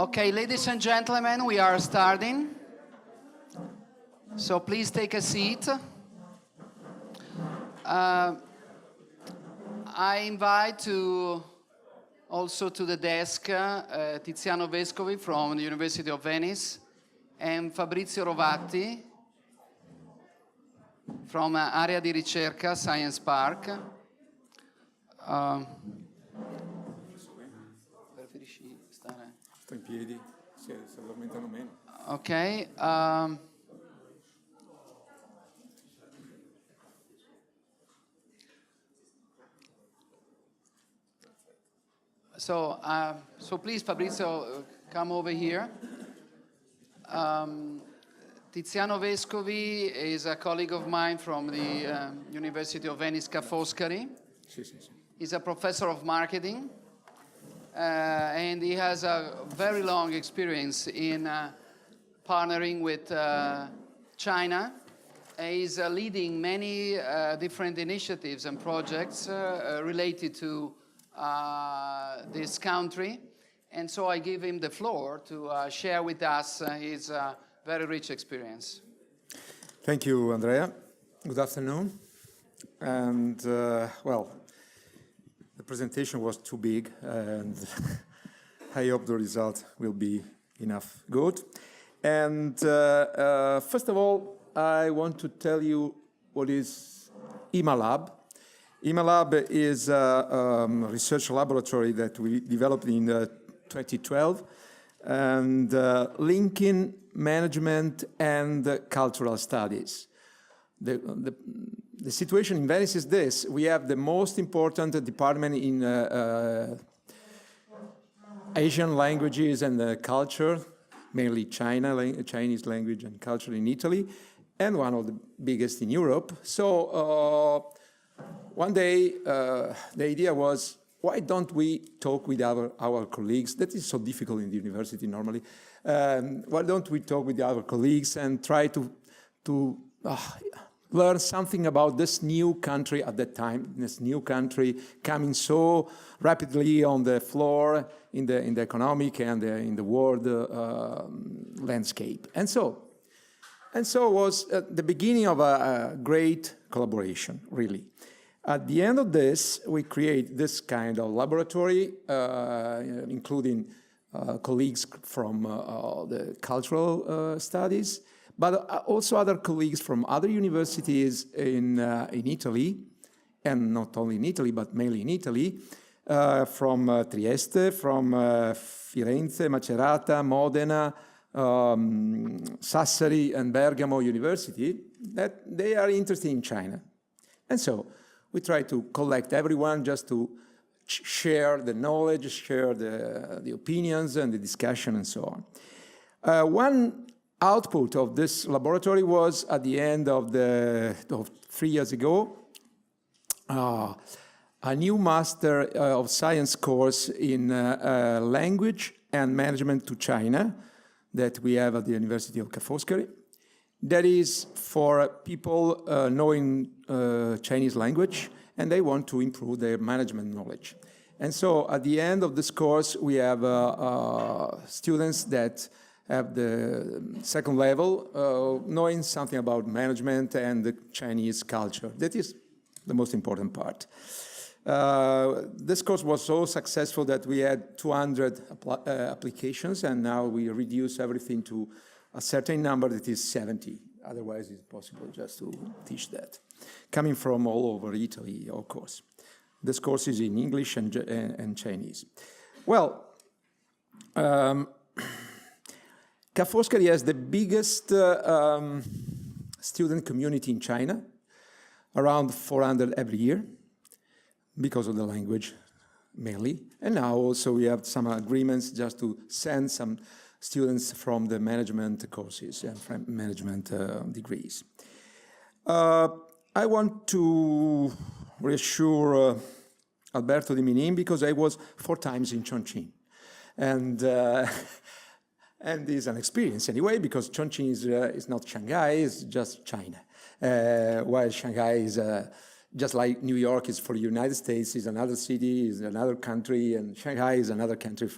Okay, ladies and gentlemen, we are starting. So please take a seat. I invite also to the desk Tiziano Vescovi from the University of Venice and Fabrizio Rovatti from Area di Ricerca Science Park. Preferisci stare? Sto in piedi, si addormentano meno. Ok. So please, Fabrizio, come over here. Tiziano Vescovi is a colleague of mine from the University of Venice Foscari. Sì, sì, sì. He's a professor of marketing, and he has a very long experience in partnering with China. He's leading many different initiatives and projects related to this country, and so I give him the floor to share with us his very rich experience. Thank you, Andrea. Good afternoon. And, well, the presentation was too big, and I hope the result will be enough good. And first of all, I want to tell you what is IMALab. IMALab is a research laboratory that we developed in 2012, and linking management and cultural studies. The situation in Venice is this: we have the most important department in Asian languages and culture, mainly Chinese language and culture in Italy, and one of the biggest in Europe. So one day the idea was, why don't we talk with our colleagues? That is so difficult in the university normally. Why don't we talk with our colleagues and try to learn something about this new country at that time, this new country coming so rapidly on the floor in the economic and in the world landscape. And so was the beginning of a great collaboration, really. At the end of this, we create this kind of laboratory, including colleagues from the cultural studies, but also other colleagues from other universities in Italy, and not only in Italy, but mainly in Italy, from Trieste, from Firenze, Macerata, Modena, Sassari, and Bergamo University, that they are interested in China. And so we try to collect everyone just to share the knowledge, share the opinions and the discussion and so on. One output of this laboratory was at the end of 3 years ago, a new Master of Science course in language and management to China that we have at the University of Foscari. That is for people knowing Chinese language, and they want to improve their management knowledge. And so at the end of this course, we have students that have the second level, knowing something about management and the Chinese culture. That is the most important part. This course was so successful that we had 200 applications, and now we reduce everything to a certain number that is 70. Otherwise, it's possible just to teach that. Coming from all over Italy, of course. This course is in English and Chinese. Well, Foscari has the biggest student community in China, around 400 every year, because of the language, mainly. And now also we have some agreements just to send some students from the management courses and from management degrees. I want to reassure Alberto di Minin because I was 4 times in Chongqing. And it's an experience anyway, because Chongqing is not Shanghai, it's just China. While Shanghai just like New York is for the United States, is another city, is another country, and Shanghai is another country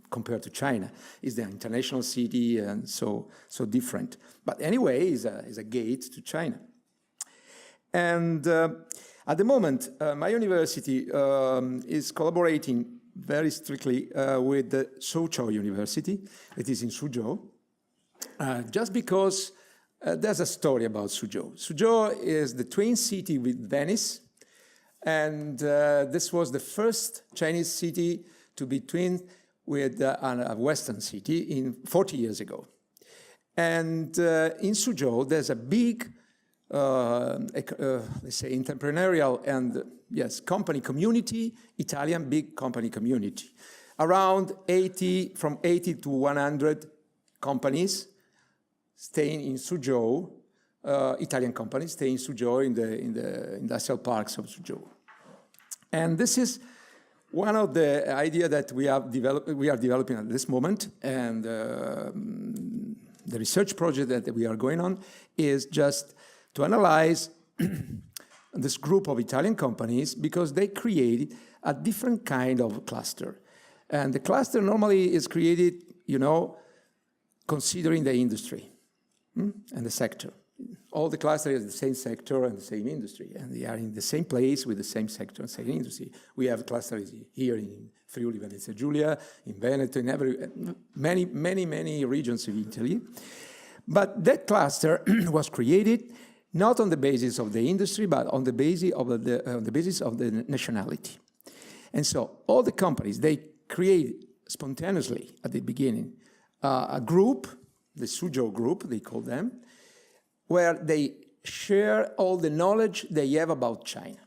compared to China. It's the international city and so different. But anyway, is a gate to China. And at the moment, my university is collaborating very strictly with the Suzhou University, that is in Suzhou, just because there's a story about Suzhou. Suzhou is the twin city with Venice, and this was the first Chinese city to be twinned with a Western city 40 years ago. And in Suzhou, there's a big, let's say, entrepreneurial and, yes, company community, Italian big company community. Around 80, from 80 to 100 companies staying in Suzhou, Italian companies staying in Suzhou in the industrial parks of Suzhou. And this is one of the ideas that we are developing at this moment, and the research project that we are going on is just to analyze this group of Italian companies, because they created a different kind of cluster. And the cluster normally is created, considering the industry and the sector. All the clusters are the same sector and the same industry, and they are in the same place with the same sector and same industry. We have clusters here in Friuli, Venezia Giulia, in Veneto, in many regions of Italy. But that cluster was created not on the basis of the industry, but on the basis of the nationality. And so all the companies, they create spontaneously at the beginning a group, the Suzhou group, they call them, where they share all the knowledge they have about China,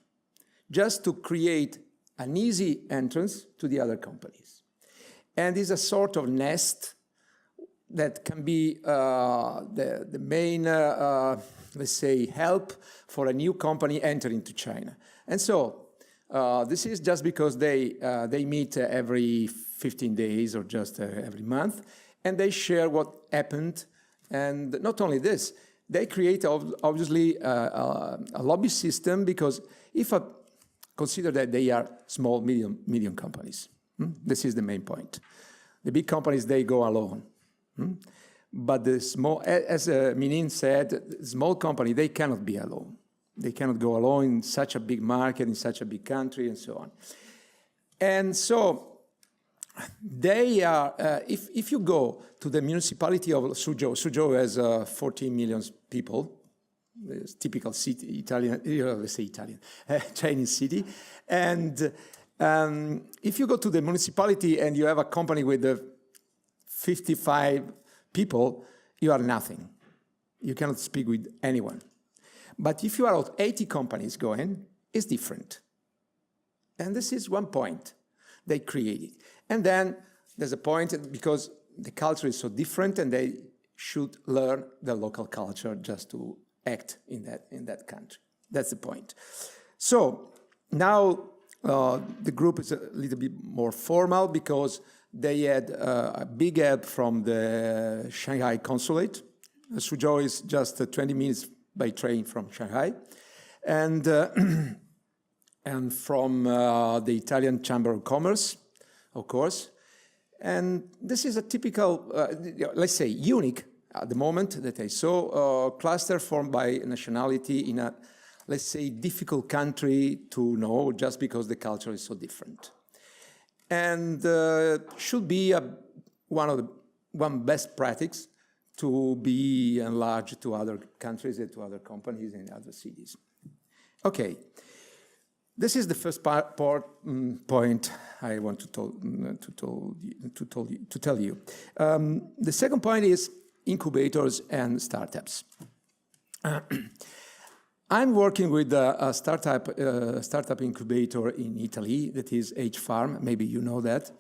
just to create an easy entrance to the other companies. And it's a sort of nest that can be the main, let's say, help for a new company entering into China. And so this is just because they meet every 15 days or just every month, and they share what happened. And not only this, they create, obviously, a lobby system, because if I consider that they are small, medium companies, this is the main point. The big companies, they go alone. But the small, as Minin said, the small company, they cannot be alone. They cannot go alone in such a big market, in such a big country, and so on. And so they are, if you go to the municipality of Suzhou, Suzhou has 14 million people, it's typical city, Italian, let's say Italian, Chinese city. And if you go to the municipality and you have a company with 55 people, you are nothing. You cannot speak with anyone. But if you are out 80 companies going, it's different. And this is one point they created. And then there's a point, because the culture is so different, and they should learn the local culture just to act in that country. That's the point. So now the group is a little bit more formal, because they had a big help from the Shanghai consulate. Suzhou is just 20 minutes by train from Shanghai, and from the Italian Chamber of Commerce, of course. And this is a typical, let's say, unique at the moment that I saw, cluster formed by nationality in a, let's say, difficult country to know, just because the culture is so different. And should be one best practice to be enlarged to other countries and to other companies in other cities. Okay, this is the first point I want to tell you. The second point is incubators and startups. I'm working with a startup incubator in Italy that is H-Farm, maybe you know that.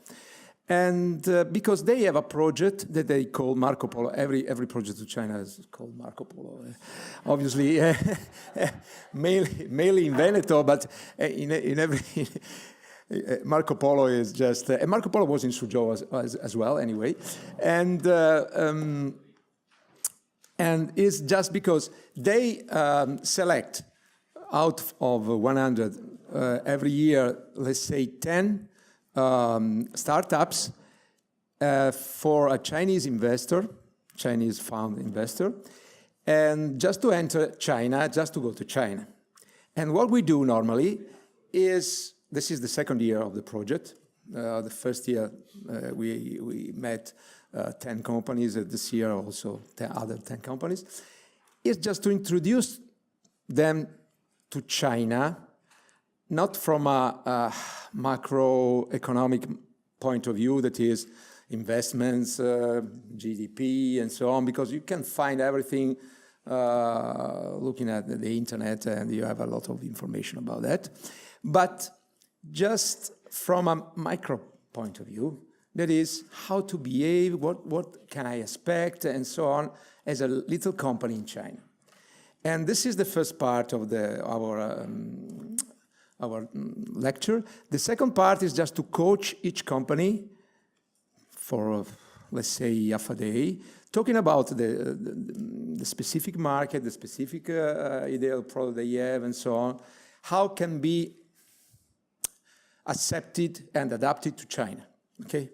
And because they have a project that they call Marco Polo. Every project to China is called Marco Polo. Obviously, mainly in Veneto, but in every... Marco Polo is just... Marco Polo was in Suzhou as well, anyway. And it's just because they select out of 100, every year, let's say 10 startups for a Chinese investor, Chinese found investor, and just to enter China, just to go to China. And what we do normally is, this is the second year of the project. The first year we met 10 companies, this year also other 10 companies. It's just to introduce them to China, not from a macroeconomic point of view, that is investments, GDP, and so on, because you can find everything looking at the internet, and you have a lot of information about that. But just from a micro point of view, that is how to behave, what can I expect, and so on, as a little company in China. And this is the first part of our lecture. The second part is just to coach each company for, let's say, half a day, talking about the specific market, the specific ideal product they have, and so on, how can be accepted and adapted to China, okay?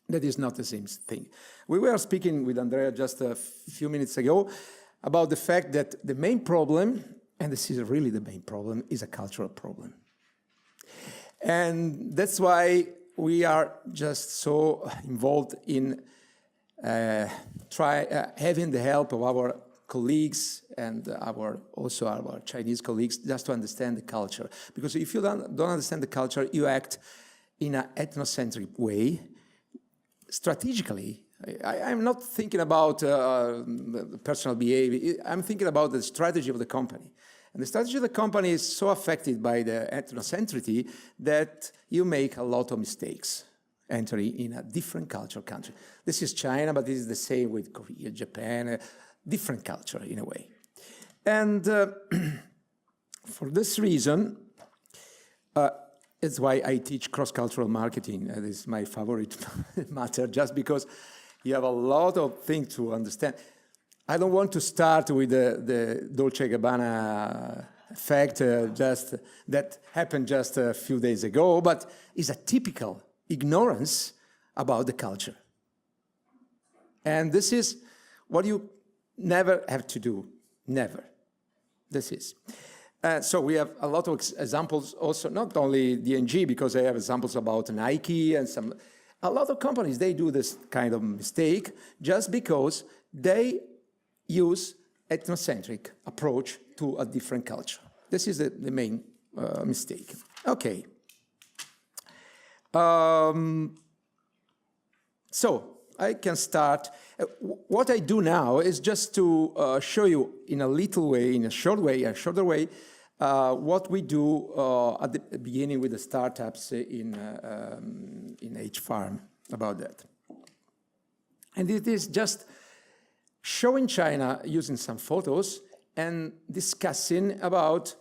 That is not the same thing. We were speaking with Andrea just a few minutes ago about the fact that the main problem, and this is really the main problem, is a cultural problem. And that's why we are just so involved in having the help of our colleagues and also our Chinese colleagues, just to understand the culture. Because if you don't understand the culture, you act in an ethnocentric way. Strategically, I'm not thinking about personal behavior. I'm thinking about the strategy of the company. And the strategy of the company is so affected by the ethnocentricity that you make a lot of mistakes entering in a different culture country. This is China, but this is the same with Korea, Japan, different culture in a way. And for this reason, it's why I teach cross-cultural marketing. That is my favorite matter, just because you have a lot of things to understand. I don't want to start with the Dolce & Gabbana effect that happened just a few days ago, but it's a typical ignorance about the culture. And this is what you never have to do, never. This is. So we have a lot of examples also, not only DNG, because I have examples about Nike and a lot of companies, they do this kind of mistake just because they use ethnocentric approach to a different culture. This is the main mistake. Okay. So I can start. What I do now is just to show you in a little way, in a shorter way, what we do at the beginning with the startups in H-Farm about that. And it is just showing China using some photos and discussing about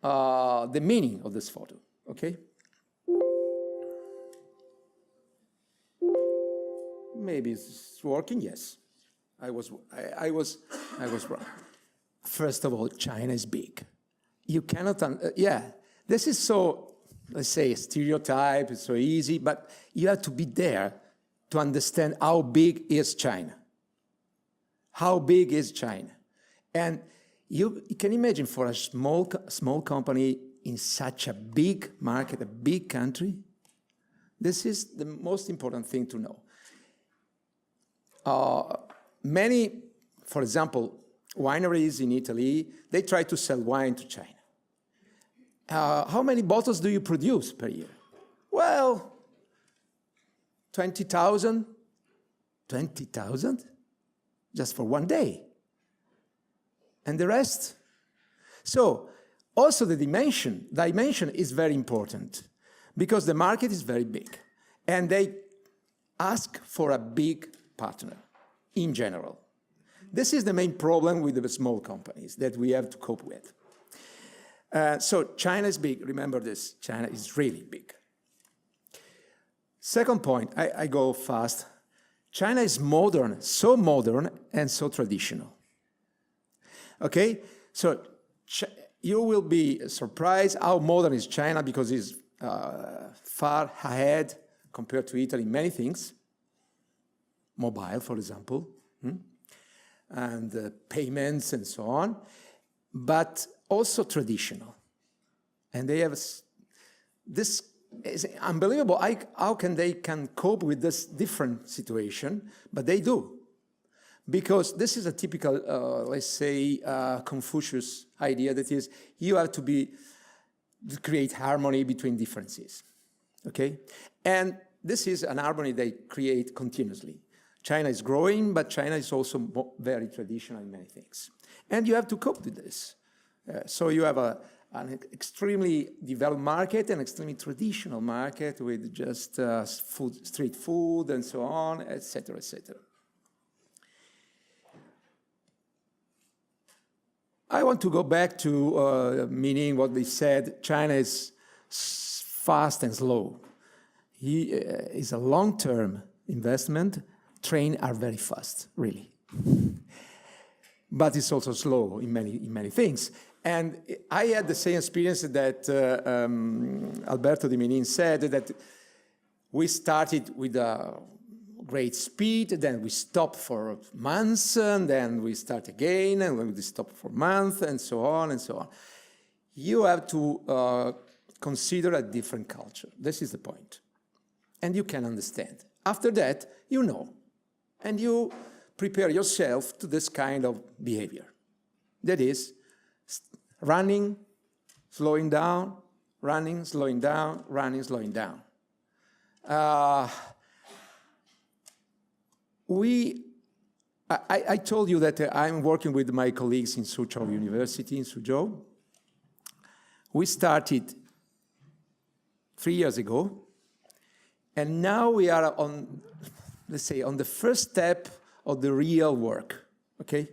the meaning of this photo, okay? Maybe it's working, yes. I was wrong. First of all, China is big. You cannot, this is so, let's say, a stereotype, it's so easy, but you have to be there to understand how big is China. How big is China? And you can imagine for a small company in such a big market, a big country, this is the most important thing to know. Many, for example, wineries in Italy, they try to sell wine to China. How many bottles do you produce per year? Well, 20,000. 20,000? Just for one day. And the rest? So, also the dimension is very important because the market is very big. And they ask for a big partner in general. This is the main problem with the small companies that we have to cope with. So China is big, remember this, China is really big. Second point, I go fast. China is modern and so traditional. Okay, so you will be surprised how modern is China, because it's far ahead compared to Italy in many things. Mobile, for example, and payments and so on, but also traditional. And they have this is unbelievable. How can they cope with this different situation? But they do, because this is a typical, let's say, Confucius idea, that is, you have to create harmony between differences, okay? And this is an harmony they create continuously. China is growing, but China is also very traditional in many things. And you have to cope with this. So you have an extremely developed market, an extremely traditional market with just street food and so on, etc., etc. I want to go back to Minin, what they said. China is fast and slow. He is a long-term investment. Trains are very fast, really. But it's also slow in many things. And I had the same experience that Alberto di Minin said, that we started with a great speed, then we stopped for months, and then we start again, and we stop for months, and so on and so on. You have to consider a different culture. This is the point. And you can understand. After that, you know. And you prepare yourself to this kind of behavior. That is, running, slowing down, running, slowing down, running, slowing down. I told you that I'm working with my colleagues in Suzhou University, in Suzhou. We started 3 years ago, and now we are on, let's say, on the first step of the real work, okay?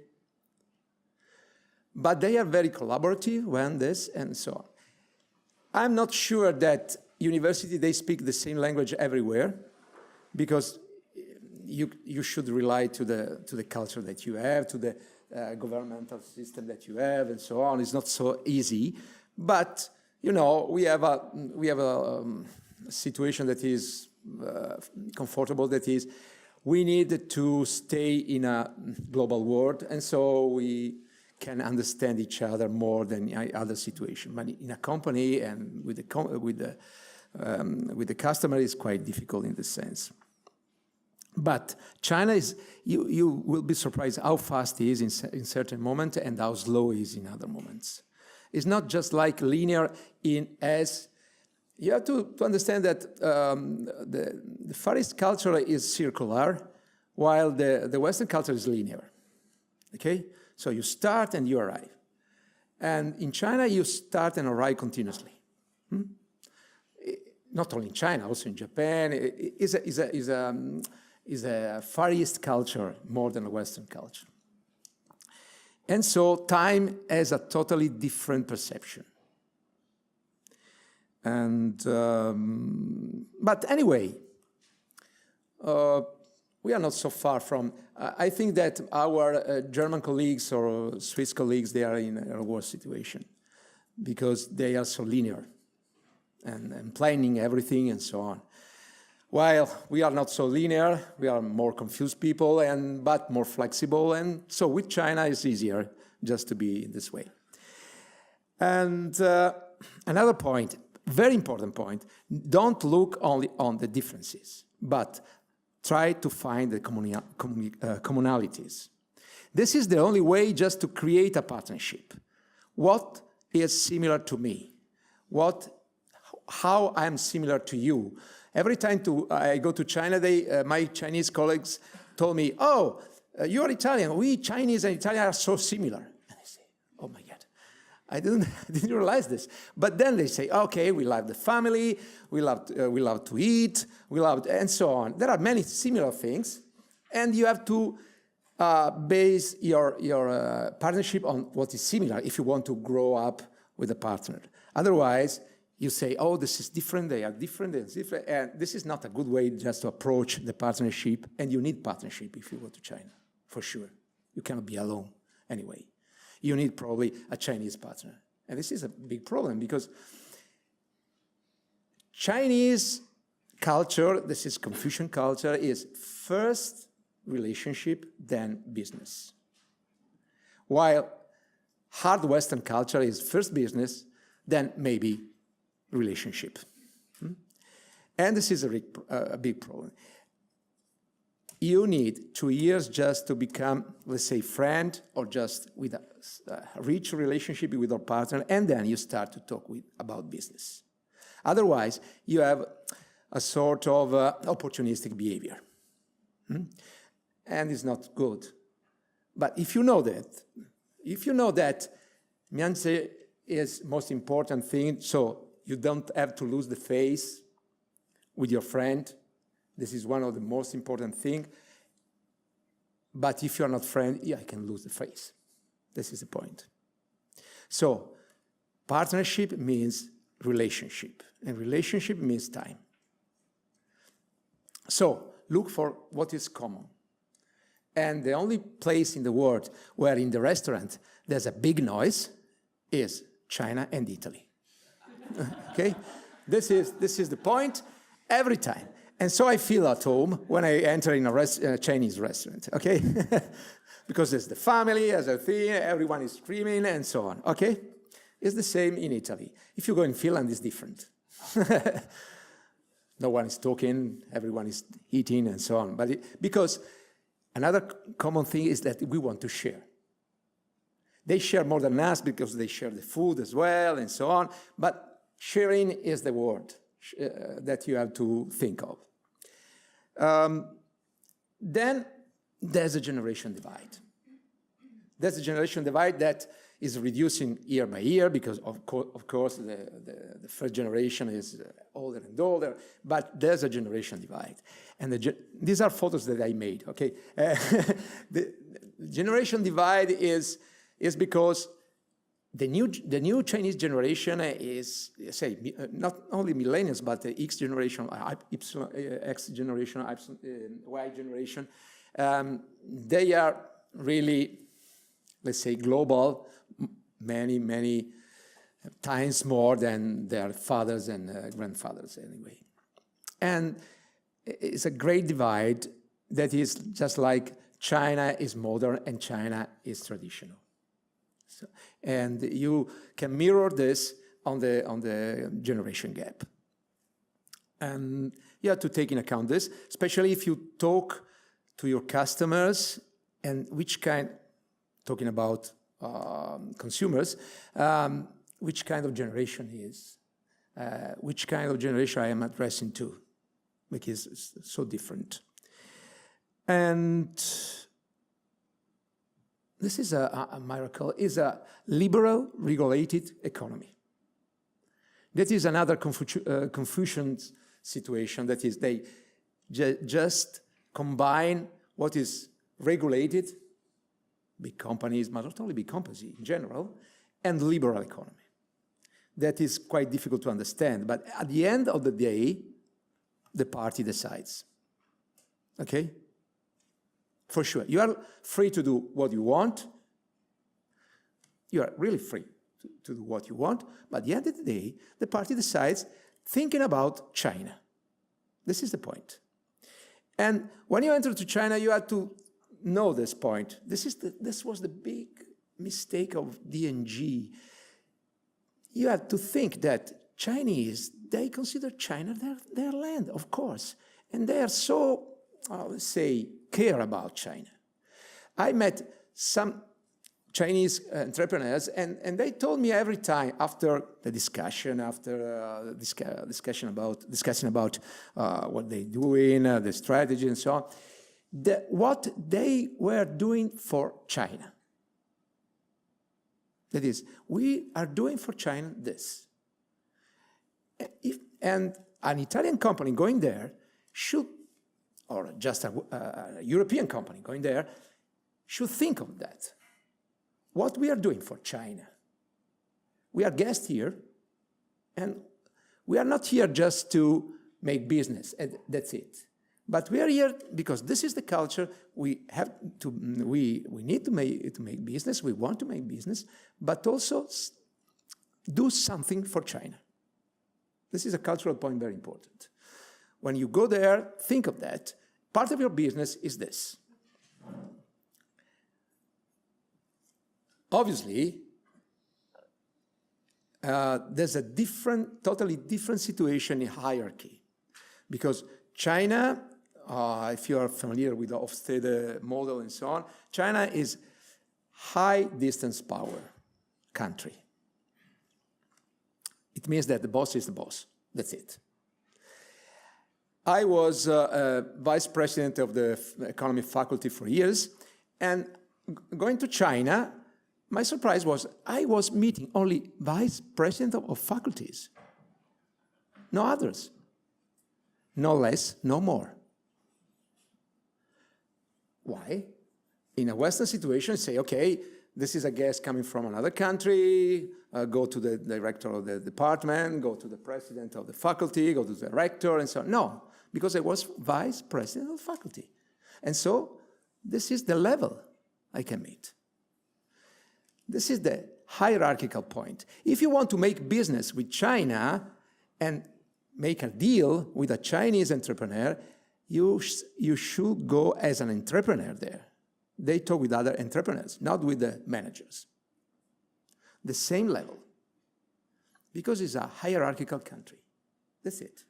But they are very collaborative when this and so on. I'm not sure that university, they speak the same language everywhere, because you should rely to the culture that you have, to the governmental system that you have, and so on. It's not so easy, but you know, we have a situation that is comfortable, that is, we need to stay in a global world, and so we can understand each other more than other situations. But in a company and with the customer, it's quite difficult in this sense. But China is, you will be surprised how fast it is in certain moments and how slow it is in other moments. It's not just like linear as, you have to understand that the Far East culture is circular, while the Western culture is linear, okay? So you start and you arrive. And in China, you start and arrive continuously. Not only in China, also in Japan. It is a Far East culture more than a Western culture. And so time has a totally different perception. And, but anyway, we are not so far from, I think that our German colleagues or Swiss colleagues, they are in a worse situation because they are so linear and planning everything and so on. While we are not so linear, we are more confused people, but more flexible. And so with China, it's easier just to be in this way. And another point, very important point, don't look only on the differences, but try to find the commonalities. This is the only way just to create a partnership. What is similar to me? How I'm similar to you? Every time I go to China, my Chinese colleagues told me, oh, you are Italian. We Chinese and Italian are so similar. And I say, oh my God, I didn't realize this. But then they say, okay, we love the family, we love to eat, and so on. There are many similar things, and you have to base your partnership on what is similar if you want to grow up with a partner. Otherwise, you say, oh, this is different, they are different, it's different, and this is not a good way just to approach the partnership, and you need partnership if you go to China, for sure. You cannot be alone anyway. You need probably a Chinese partner, And this is a big problem because Chinese culture, this is Confucian culture, is first relationship, then business. While hard Western culture is first business, then maybe relationship. And this is a big problem. You need 2 years just to become, let's say, friend, or just with a rich relationship with your partner, and then you start to talk about business. Otherwise, you have a sort of opportunistic behavior. And it's not good. But if you know that Mianze is most important thing, so you don't have to lose the face with your friend. This is one of the most important things. But if you're not friend, yeah, I can lose the face. This is the point. So partnership means relationship, and relationship means time. So look for what is common. And the only place in the world where in the restaurant there's a big noise is China and Italy. Okay? This is the point every time. And so I feel at home when I enter in a Chinese restaurant, okay? Because there's the family, as a thing, everyone is screaming and so on, okay? It's the same in Italy. If you go in Finland, it's different. No one is talking, everyone is eating and so on. Because another common thing is that we want to share. They share more than us because they share the food as well and so on. But sharing is the word that you have to think of. Then there's a generation divide. There's a generation divide that is reducing year by year because, of course, the first generation is older and older, but there's a generation divide. And these are photos that I made, okay? The generation divide is because the new Chinese generation is, say, not only millennials, but the X generation, X generation, Y generation. They are really, let's say, global, many times more than their fathers and grandfathers anyway. And it's a great divide that is just like China is modern and China is traditional. So, and you can mirror this on the generation gap. And you have to take in account this, especially if you talk to your customers and talking about consumers, which kind of generation he is, which kind of generation I am addressing to, because it's so different. And this is a miracle, is a liberal regulated economy. That is another Confucian situation, that is they just combine what is regulated, big companies, but not only big companies in general, and liberal economy. That is quite difficult to understand, but at the end of the day, the party decides, okay? For sure, you are free to do what you want. You are really free to do what you want, but at the end of the day, the party decides thinking about China. This is the point. And when you enter to China, you have to know this point. This was the big mistake of DNG. You have to think that Chinese, they consider China their land, of course. And they are so, let's say, care about China. I met some Chinese entrepreneurs, and they told me every time after the discussion, discussing about what they're doing, the strategy and so on, what they were doing for China. That is, we are doing for China this. And an Italian company going there should, or just a European company going there, should think of that. What we are doing for China. We are guests here, and we are not here just to make business, and that's it. But we are here because this is the culture. We need to make business. We want to make business, but also do something for China. This is a cultural point very important. When you go there, think of that. Part of your business is this. Obviously, there's a totally different situation in hierarchy. Because China, if you are familiar with the Hofstede model and so on, China is high distance power country. It means that the boss is the boss. That's it. I was vice president of the economy faculty for years, and going to China, my surprise was I was meeting only vice president of faculties, no others, no less, no more. Why? In a Western situation, say, okay, this is a guest coming from another country, go to the director of the department, go to the president of the faculty, go to the rector, and so on. No, because I was vice president of the faculty. And so this is the level I can meet. This is the hierarchical point. If you want to make business with China and make a deal with a Chinese entrepreneur, you should go as an entrepreneur there. They talk with other entrepreneurs, not with the managers. The same level. Because it's a hierarchical country. That's it.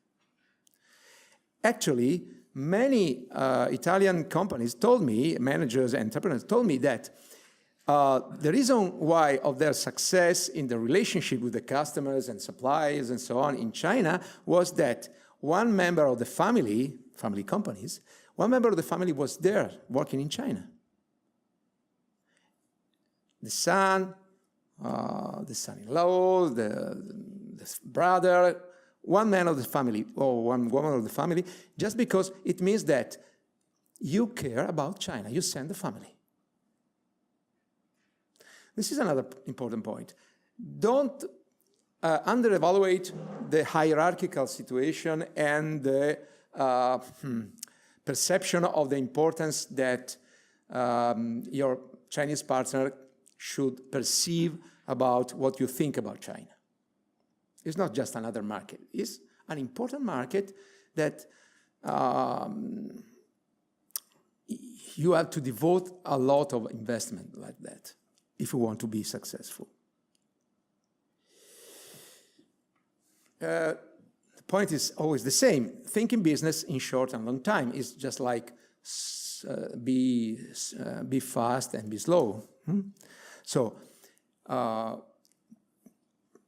Actually, many Italian companies told me, managers and entrepreneurs told me that the reason why of their success in the relationship with the customers and suppliers and so on in China was that one member of the family companies, one member of the family was there working in China. The son, the son-in-law, the brother, one man of the family or one woman of the family, just because it means that you care about China, you send the family. This is another important point. Don't underevaluate the hierarchical situation and the perception of the importance that your Chinese partner should perceive about what you think about China. It's not just another market. It's an important market that you have to devote a lot of investment like that if you want to be successful. The point is always the same. Thinking business in short and long time is just like be fast and be slow. So,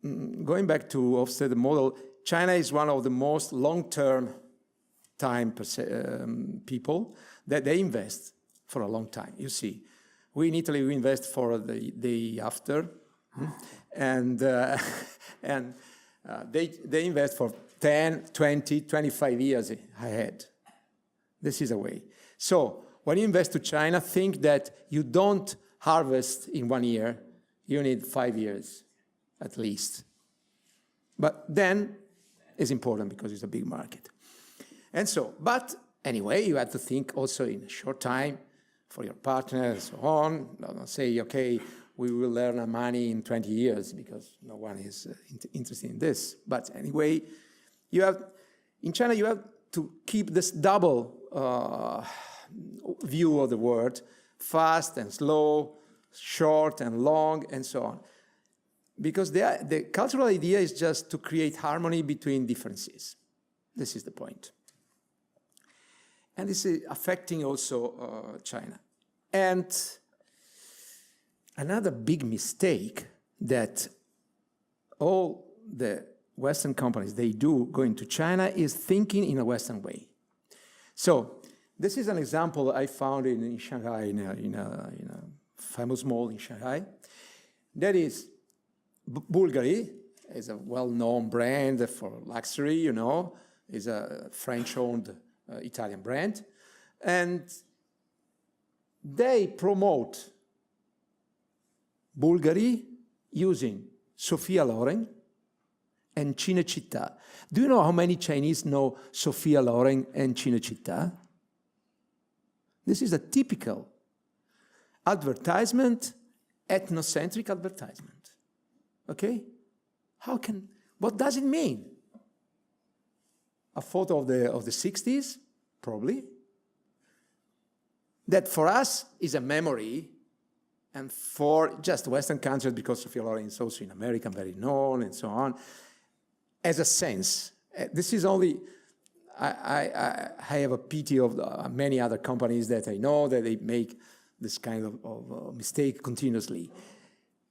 going back to Hofstede model, China is one of the most long-term time people that they invest for a long time. You see, we in Italy, we invest for the day after, and they invest for 10, 20, 25 years ahead. This is a way. So when you invest to China, think that you don't harvest in 1 year, you need 5 years at least. But then it's important because it's a big market. And so, but anyway, you have to think also in a short time for your partner and so on. Don't say, okay, we will earn money in 20 years because no one is interested in this. But anyway, in China, you have to keep this double view of the world, fast and slow, short and long, and so on. Because the cultural idea is just to create harmony between differences. This is the point. And this is affecting also China. And another big mistake that all the Western companies, they do going to China is thinking in a Western way. So this is an example I found in Shanghai, in a famous mall in Shanghai. That is Bulgari is a well-known brand for luxury, you know, is a French-owned Italian brand. And they promote Bulgari using Sofia Loren and Cinecittà. Do you know how many Chinese know Sofia Loren and Cinecittà? This is a typical advertisement, ethnocentric advertisement. Okay? What does it mean? A photo of the 60s, probably. That for us is a memory, and for just Western countries, because Sophia Loren is also in America, very known, and so on, as a sense. This is only, I have a pity of many other companies that I know that they make this kind of mistake continuously.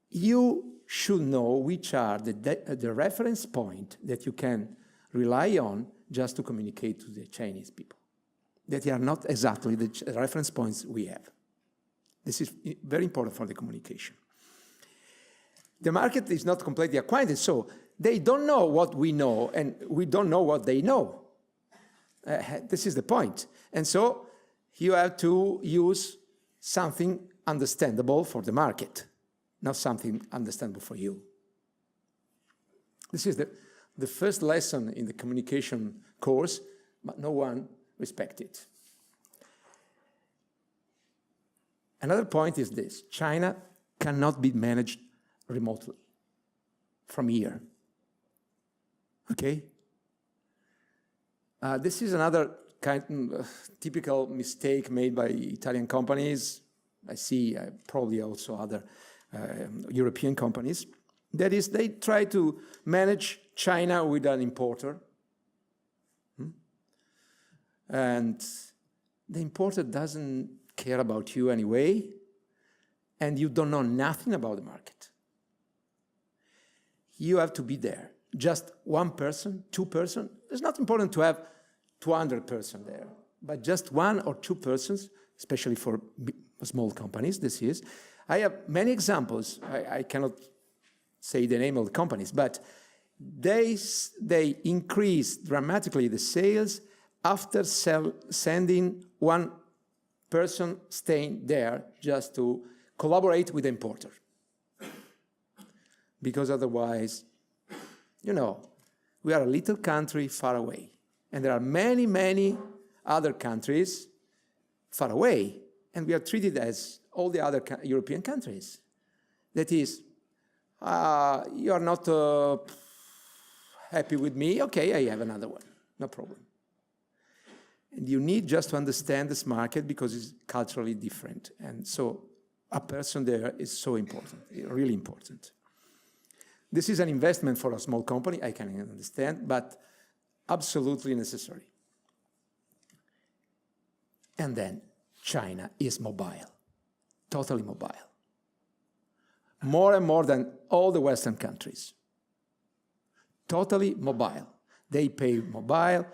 You should know which are the reference point that you can rely on just to communicate to the Chinese people. That are not exactly the reference points we have. This is very important for the communication. The market is not completely acquainted, so they don't know what we know, and we don't know what they know. This is the point. And so you have to use something understandable for the market, not something understandable for you. This is the first lesson in the communication course, but no one respects it. Another point is this: China cannot be managed remotely from here. Okay? This is another typical mistake made by Italian companies. I see probably also other European companies. That is, they try to manage China with an importer. And the importer doesn't care about you anyway, and you don't know nothing about the market. You have to be there. Just one person, two persons. It's not important to have 200 persons there, but just one or two persons, especially for small companies, this is. I have many examples. I cannot say the name of the companies, but they increase dramatically the sales after sending one person staying there just to collaborate with the importer. Because otherwise, you know, we are a little country far away. And there are many, many other countries far away. And we are treated as all the other European countries. That is, you are not happy with me, okay, I have another one, no problem. And you need just to understand this market because it's culturally different. And so a person there is so important, really important. This is an investment for a small company, I can understand, but absolutely necessary. And then China is mobile, totally mobile. More and more than all the Western countries. Totally mobile. They pay mobile.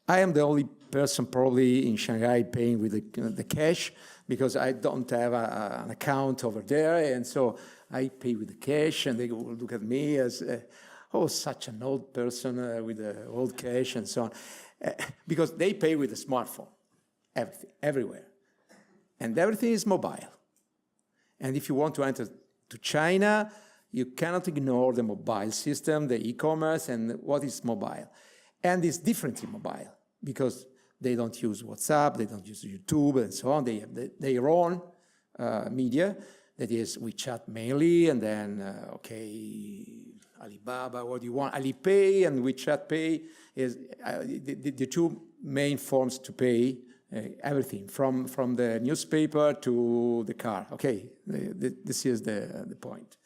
I am the only person probably in Shanghai paying with the cash because I don't have an account over there, and so I pay with the cash, and they will look at me as, oh, such an old person with the old cash and so on, because they pay with a smartphone, everything, everywhere, and everything is mobile. And if you want to enter to China, you cannot ignore the mobile system, the e-commerce, and what is mobile. And it's different in mobile because they don't use WhatsApp, they don't use YouTube, and so on. They have their own media, that is WeChat mainly, and then, okay, Alibaba, what do you want? Alipay and WeChat Pay is the two main forms to pay everything, from the newspaper to the car. Okay, this is the point.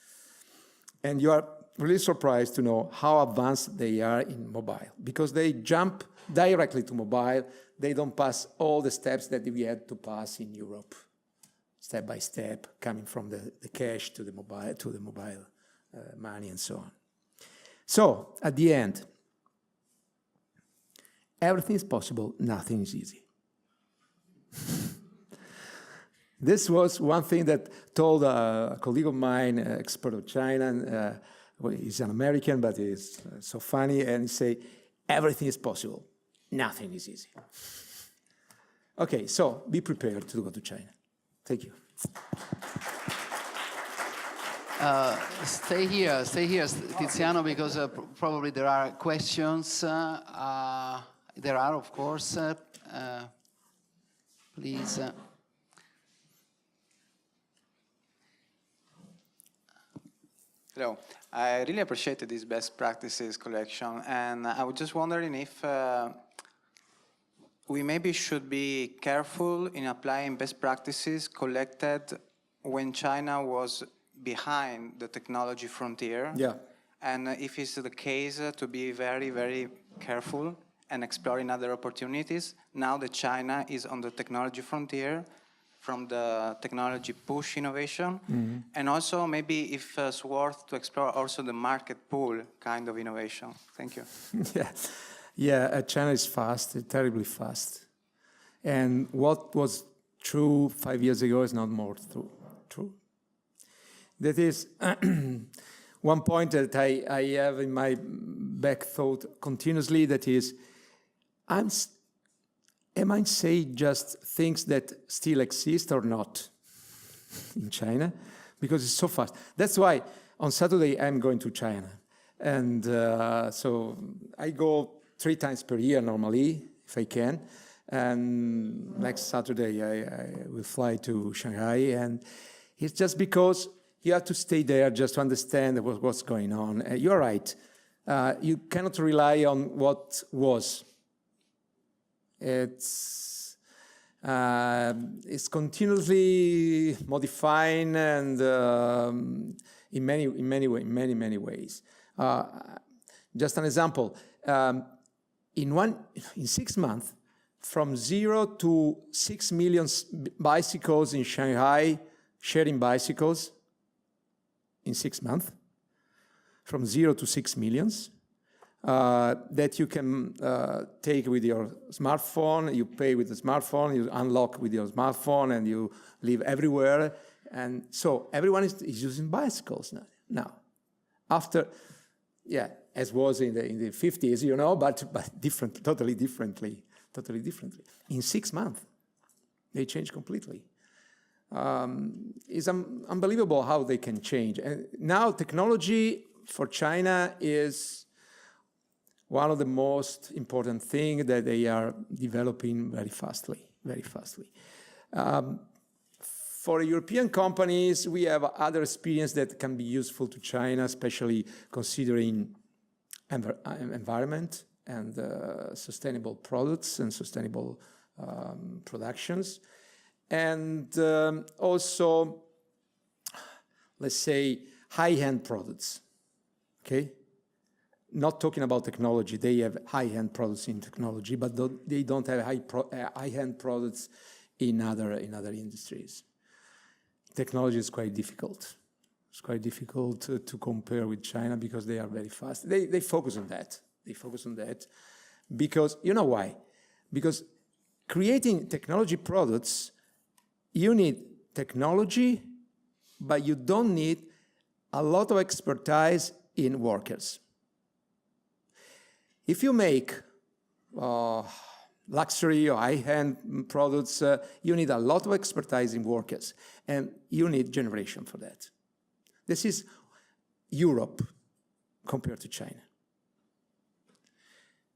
And you are really surprised to know how advanced they are in mobile, because they jump directly to mobile. They don't pass all the steps that we had to pass in Europe, step by step, coming from the cash to the mobile money and so on. So, at the end, everything is possible, nothing is easy. This was one thing that told a colleague of mine, expert of China, well, he's an American, but he's so funny, and he say, everything is possible, nothing is easy. Okay, so be prepared to go to China. Thank you. Stay here, Tiziano, because probably there are questions. There are, of course. Please. Hello. I really appreciated this best practices collection, and I was just wondering if we maybe should be careful in applying best practices collected when China was behind the technology frontier. Yeah. And if it's the case, to be very, very careful and exploring other opportunities now that China is on the technology frontier, from the technology push innovation, and also maybe if it's worth to explore also the market pull kind of innovation. Thank you. China is fast, terribly fast. And what was true 5 years ago is not more true. That is one point that I have in my back thought continuously, that is, am I saying just things that still exist or not in China? Because it's so fast. That's why on Saturday I'm going to China. And so I go 3 times per year normally, if I can. And next Saturday I will fly to Shanghai. And it's just because you have to stay there just to understand what's going on. You're right. You cannot rely on what was. It's continuously modifying and in many ways. Just an example. In 6 months, from 0 to 6 million bicycles in Shanghai, sharing bicycles in 6 months, from 0 to 6 millions. That you can take with your smartphone, you pay with the smartphone, you unlock with your smartphone, and you live everywhere. And so everyone is using bicycles now. After, as was in the 50s, but totally differently. In 6 months, they changed completely. It's unbelievable how they can change. And now technology for China is one of the most important things that they are developing very fastly. For European companies, we have other experience that can be useful to China, especially considering environment and sustainable products and sustainable productions. And also, let's say, high-end products, okay? Not talking about technology, they have high-end products in technology, but they don't have high-end products in other industries. Technology is quite difficult. It's quite difficult to compare with China because they are very fast. They focus on that. Because, you know why? Because creating technology products, you need technology, but you don't need a lot of expertise in workers. If you make luxury or high-end products, you need a lot of expertise in workers, and you need generation for that. This is Europe compared to China.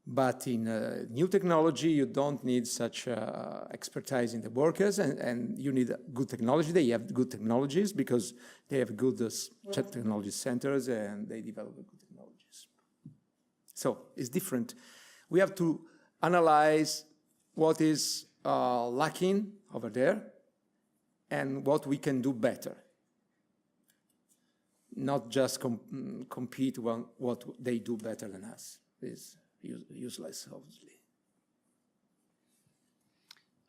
But in new technology, you don't need such expertise in the workers, and you need good technology. They have good technologies because they have good technology centers, and they develop good technologies. So it's different. We have to analyze what is lacking over there and what we can do better. Not just compete on what they do better than us. It's useless, obviously.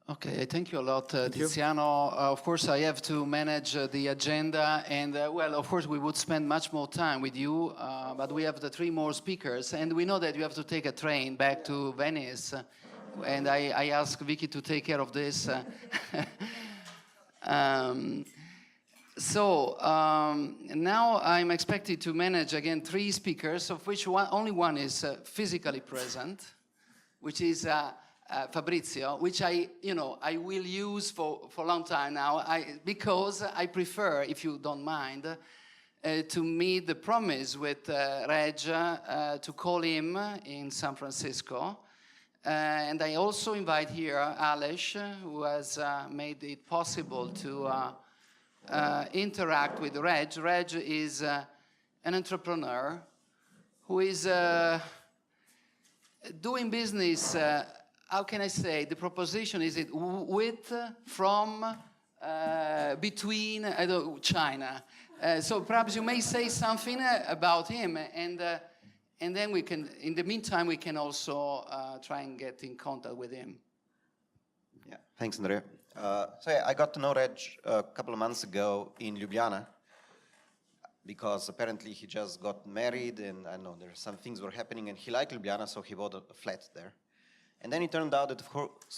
Okay, thank you a lot, Tiziano. Of course, I have to manage the agenda, and well, of course, we would spend much more time with you, but we have the 3 more speakers, and we know that you have to take a train back to Venice, and I asked Vicky to take care of this. So now I'm expected to manage again 3 speakers, of which only one is physically present, which is Fabrizio, which I will use for a long time now, because I prefer, if you don't mind, to meet the promise with Reg to call him in San Francisco. And I also invite here Alex, who has made it possible to interact with Reg. Reg is an entrepreneur who is doing business, how can I say, the proposition is it with, from, between, I don't, China. So perhaps you may say something about him, and then we can, in the meantime, we can also try and get in contact with him. Yeah, thanks, Andrea. So yeah, I got to know Reg a couple of months ago in Ljubljana, because apparently he just got married, and I know there some things were happening, and he liked Ljubljana, so he bought a flat there. And then it turned out that, of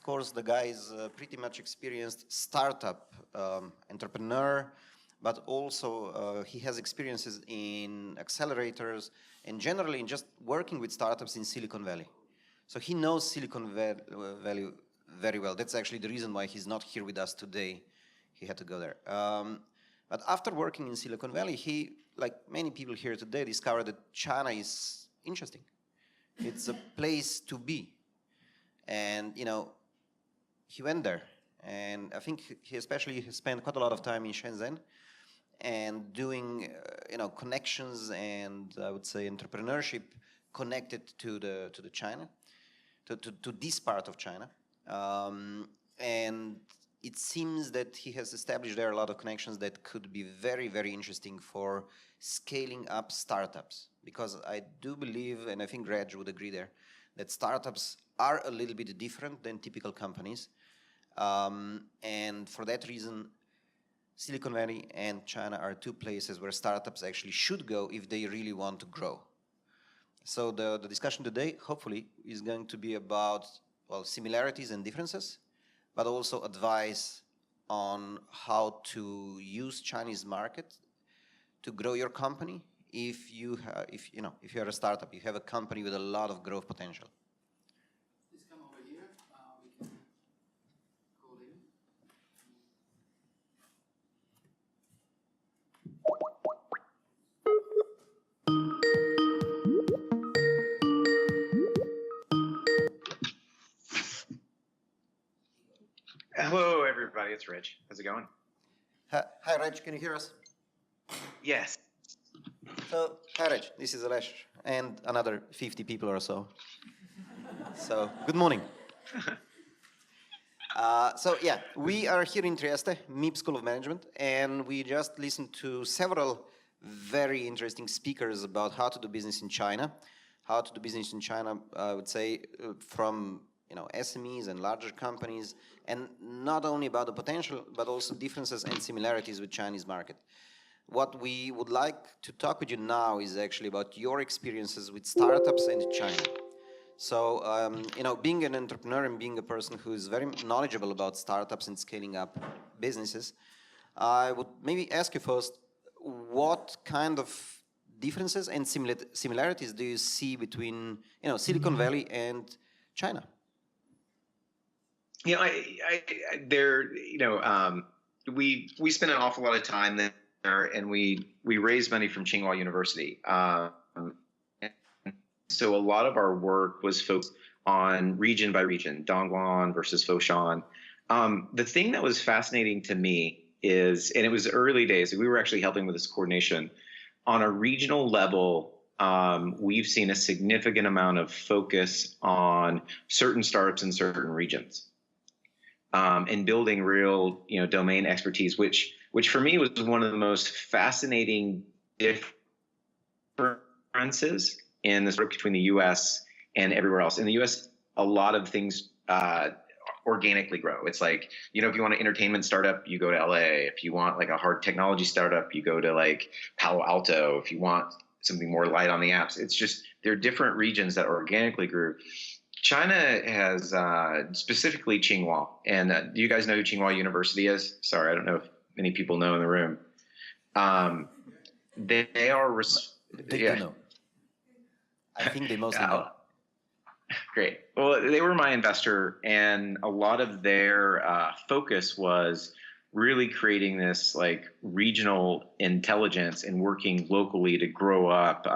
course, the guy is a pretty much experienced startup entrepreneur, but also he has experiences in accelerators and generally in just working with startups in Silicon Valley. So he knows Silicon Valley very well. That's actually the reason why he's not here with us today. He had to go there. But after working in Silicon Valley, he, like many people here today, discovered that China is interesting. It's a place to be. And, you know, he went there. And I think he especially spent quite a lot of time in Shenzhen and doing, you know, connections and, I would say, entrepreneurship connected to the China, to this part of China. And it seems that he has established there a lot of connections that could be very, very interesting for scaling up startups. Because I do believe, and I think Reg would agree there, that startups are a little bit different than typical companies. And for that reason, Silicon Valley and China are two places where startups actually should go if they really want to grow. So the discussion today, hopefully, is going to be about, well, similarities and differences, but also advice on how to use Chinese market to grow your company. If you're a startup, you have a company with a lot of growth potential. Please come over here. We can call him. Hello, everybody. It's Rich. How's it going? Hi, Reg. Can you hear us? Yes. So, hi, Reg. This is Alesh and another 50 people or so. So, good morning. So, yeah, we are here in Trieste, MIB School of Management, and we just listened to several very interesting speakers about how to do business in China. How to do business in China, I would say, from SMEs and larger companies, and not only about the potential, but also differences and similarities with Chinese market. What we would like to talk with you now is actually about your experiences with startups and China. So, being an entrepreneur and being a person who is very knowledgeable about startups and scaling up businesses, I would maybe ask you first, what kind of differences and similarities do you see between, Silicon Valley and China? We spent an awful lot of time there, and we raised money from Tsinghua University. So a lot of our work was focused on region by region, Dongguan versus Foshan. The thing that was fascinating to me is, and it was early days, we were actually helping with this coordination. On a regional level, we've seen a significant amount of focus on certain startups in certain regions. And building real, domain expertise, which for me was one of the most fascinating differences in this work between the U.S. and everywhere else. In the U.S., a lot of things organically grow. It's like, if you want an entertainment startup, you go to L.A. If you want like a hard technology startup, you go to like Palo Alto. If you want something more light on the apps, it's just there are different regions that organically grew. China has specifically Tsinghua, and do you guys know who Tsinghua University is? Sorry, I don't know if many people know in the room. They are. They do know. I think they mostly know. Great. Well, they were my investor, and a lot of their focus was really creating this like regional intelligence and working locally to grow up,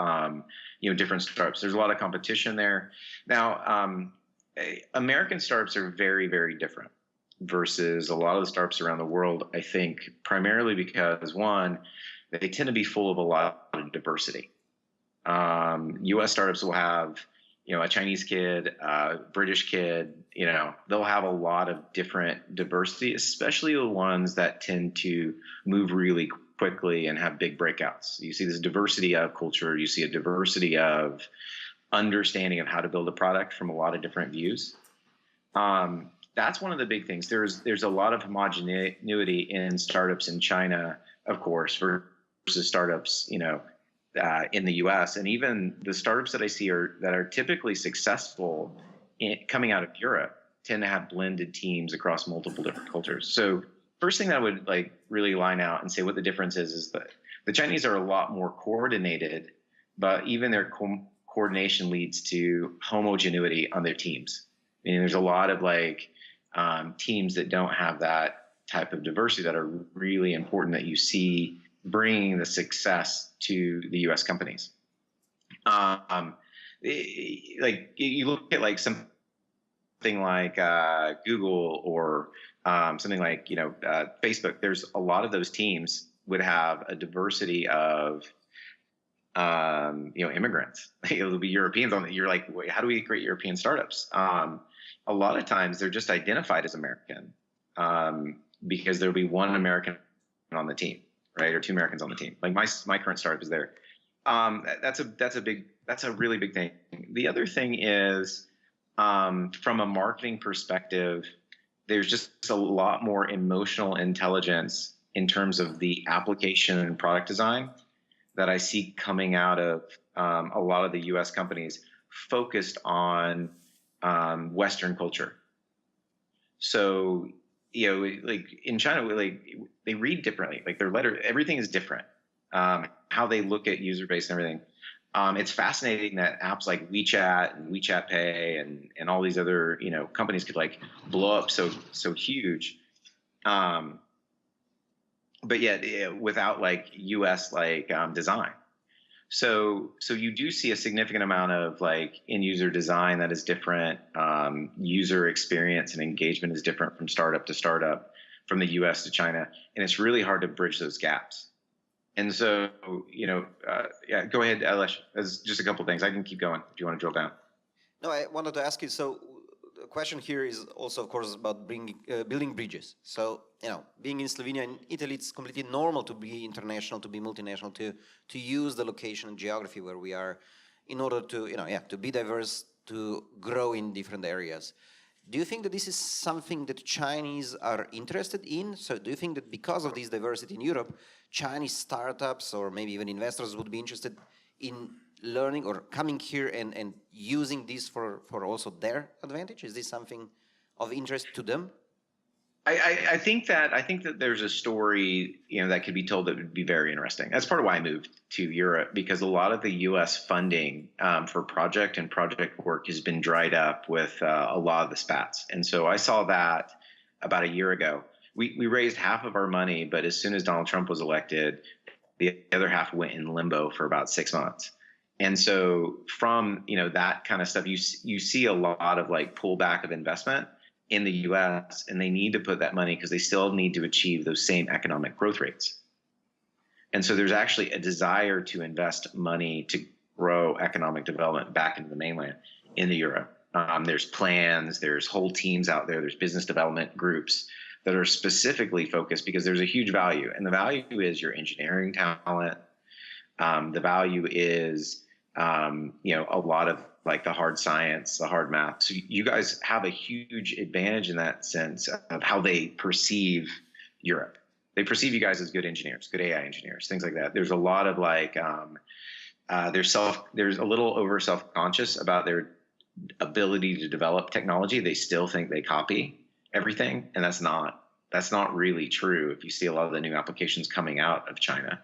different startups. There's a lot of competition there. Now, American startups are very, very different versus a lot of the startups around the world, I think, primarily because one, they tend to be full of a lot of diversity. U.S. startups will have, a Chinese kid, a British kid, they'll have a lot of different diversity, especially the ones that tend to move really quickly and have big breakouts. You see this diversity of culture, you see a diversity of understanding of how to build a product from a lot of different views. That's one of the big things. There's a lot of homogeneity in startups in China, of course, versus startups, in the U.S. And even the startups that I see that are typically successful coming out of Europe tend to have blended teams across multiple different cultures. So first thing that I would really line out and say what the difference is that the Chinese are a lot more coordinated, but even their coordination leads to homogeneity on their teams. Meaning there's a lot of teams that don't have that type of diversity that are really important that you see bringing the success to the U.S. companies. You look at something like Google or something like Facebook. There's a lot of those teams would have a diversity of immigrants. It'll be Europeans on it. You're like, wait, how do we create European startups? A lot of times they're just identified as American because there'll be one American on the team, right, or two Americans on the team. Like my current startup is there. That's a really big thing. The other thing is from a marketing perspective, there's just a lot more emotional intelligence in terms of the application and product design that I see coming out of a lot of the U.S. companies focused on Western culture. So, in China, they read differently. Their letter, everything is different. How they look at user base and everything. It's fascinating that apps like WeChat and WeChat Pay and all these other companies could blow up so huge, but yet without US design. So you do see a significant amount of end user design that is different. User experience and engagement is different from startup to startup, from the US to China, and it's really hard to bridge those gaps. And so, go ahead, Alesh. There's just a couple of things. I can keep going if you want to drill down. No, I wanted to ask you, so the question here is also, of course, about building bridges. So, being in Slovenia and Italy, it's completely normal to be international, to be multinational, to use the location and geography where we are in order to, to be diverse, to grow in different areas. Do you think that this is something that Chinese are interested in? So do you think that because of this diversity in Europe, Chinese startups or maybe even investors would be interested in learning or coming here and using this for also their advantage? Is this something of interest to them? I think that there's a story that could be told that would be very interesting. That's part of why I moved to Europe, because a lot of the U.S. funding for project work has been dried up with a lot of the spats, and so I saw that about a year ago. We raised half of our money, but as soon as Donald Trump was elected, the other half went in limbo for about 6 months. And so from that kind of stuff, you see a lot of pullback of investment in the U.S., and they need to put that money because they still need to achieve those same economic growth rates. And so there's actually a desire to invest money to grow economic development back into the mainland in the Europe. There's plans, there's whole teams out there, there's business development groups that are specifically focused because there's a huge value. And the value is your engineering talent. The value is, a lot of the hard science, the hard math. So you guys have a huge advantage in that sense of how they perceive Europe. They perceive you guys as good engineers, good AI engineers, things like that. There's a lot of there's a little over self-conscious about their ability to develop technology. They still think they copy everything, and that's not really true if you see a lot of the new applications coming out of China.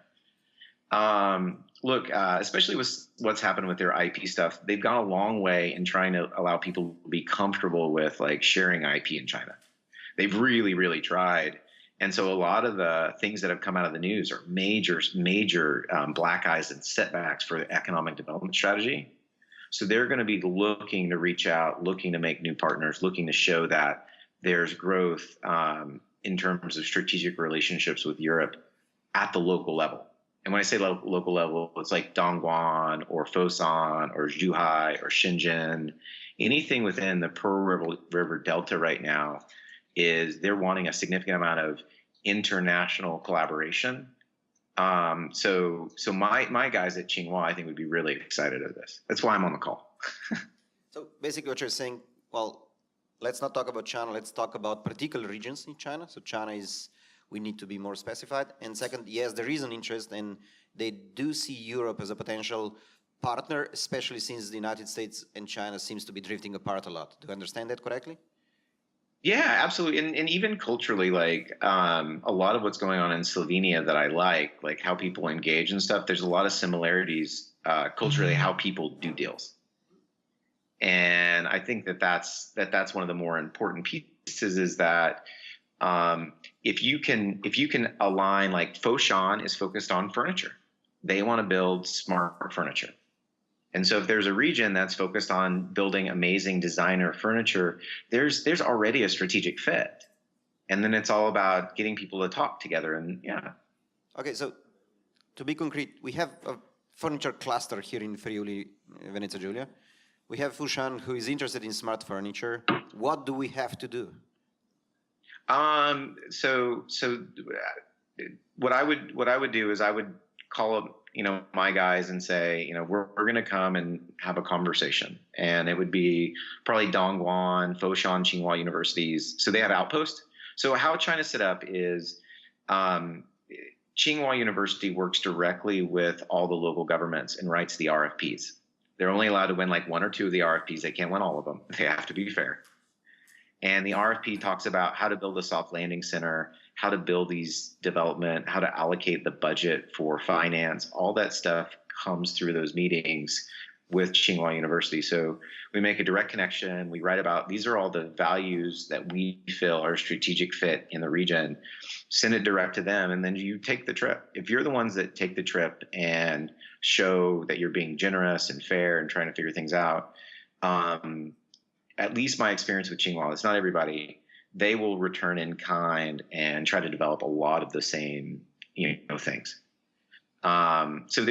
Look, especially with what's happened with their IP stuff, they've gone a long way in trying to allow people to be comfortable with sharing IP in China. They've really, really tried. And so a lot of the things that have come out of the news are major black eyes and setbacks for the economic development strategy. So they're going to be looking to reach out, looking to make new partners, looking to show that there's growth in terms of strategic relationships with Europe at the local level. And when I say local level, it's like Dongguan or Fosan or Zhuhai or Shenzhen. Anything within the Pearl River Delta right now they're wanting a significant amount of international collaboration. So my guys at Tsinghua, I think, would be really excited at this. That's why I'm on the call. So basically what you're saying, well, let's not talk about China, let's talk about particular regions in China. So China is, we need to be more specified. And second, yes, there is an interest, and they do see Europe as a potential partner, especially since the United States and China seems to be drifting apart a lot. Do I understand that correctly? Yeah, absolutely. And even culturally, like a lot of what's going on in Slovenia that I like how people engage and stuff, there's a lot of similarities culturally, how people do deals. And I think that's one of the more important pieces is that if you can align, like Foshan is focused on furniture. They want to build smart furniture. And so if there's a region that's focused on building amazing designer furniture, there's already a strategic fit. And then it's all about getting people to talk together. And yeah. Okay, so to be concrete, we have a furniture cluster here in Friuli, Venezia Giulia. We have Fushan, who is interested in smart furniture. What do we have to do? So what I would do is I would call up, my guys and say, we're going to come and have a conversation. And it would be probably Dongguan, Foshan, Tsinghua universities. So they have outposts. So how China's set up is Tsinghua University works directly with all the local governments and writes the RFPs. They're only allowed to win like one or two of the RFPs. They can't win all of them. They have to be fair. And the RFP talks about how to build a soft landing center, how to build these development, how to allocate the budget for finance. All that stuff comes through those meetings with Tsinghua University. So we make a direct connection. We write about, these are all the values that we feel are a strategic fit in the region. Send it direct to them, and then you take the trip. If you're the ones that take the trip and show that you're being generous and fair and trying to figure things out, at least my experience with Tsinghua, it's not everybody, they will return in kind and try to develop a lot of the same, things. So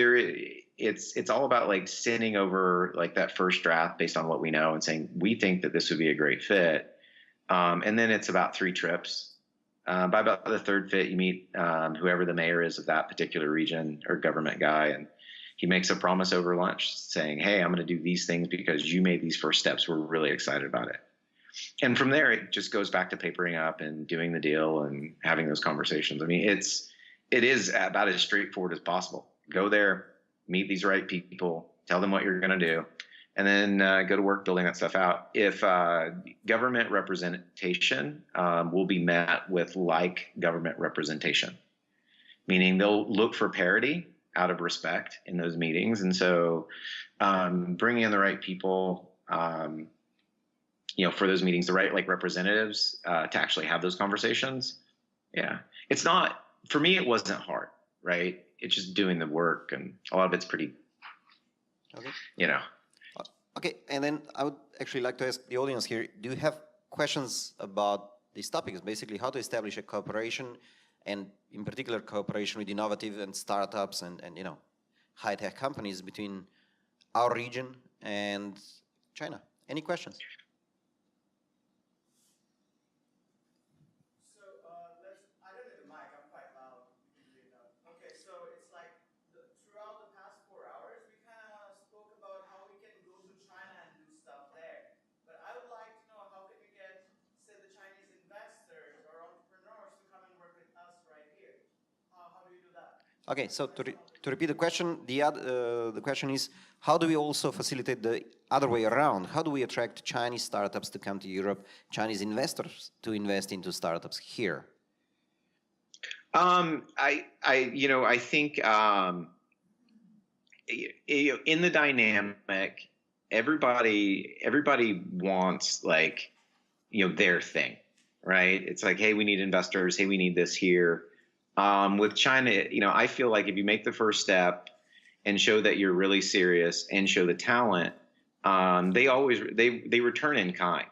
it's all about like sending over like that first draft based on what we know and saying, we think that this would be a great fit. And then it's about 3 trips. By about the 3rd fit, you meet whoever the mayor is of that particular region or government guy, and he makes a promise over lunch saying, hey, I'm going to do these things because you made these first steps. We're really excited about it. And from there, it just goes back to papering up and doing the deal and having those conversations. I mean, it is about as straightforward as possible. Go there, meet these right people, tell them what you're going to do, and then go to work building that stuff out. If government representation will be met with like government representation, meaning they'll look for parity out of respect in those meetings. And so bringing in the right people, for those meetings, the right like representatives to actually have those conversations. Yeah, it's not, for me, it wasn't hard, right? It's just doing the work, and a lot of it's pretty, okay. Okay, and then I would actually like to ask the audience here, do you have questions about these topics? Basically, how to establish a cooperation, and in particular cooperation with innovative and startups and high-tech companies between our region and China. Any questions? Okay, so to repeat the question, the question is, how do we also facilitate the other way around? How do we attract Chinese startups to come to Europe, Chinese investors to invest into startups here? I think in the dynamic, everybody wants like, their thing, right? It's like, hey, we need investors. Hey, we need this here. With China, I feel like if you make the first step and show that you're really serious and show the talent, they return in kind,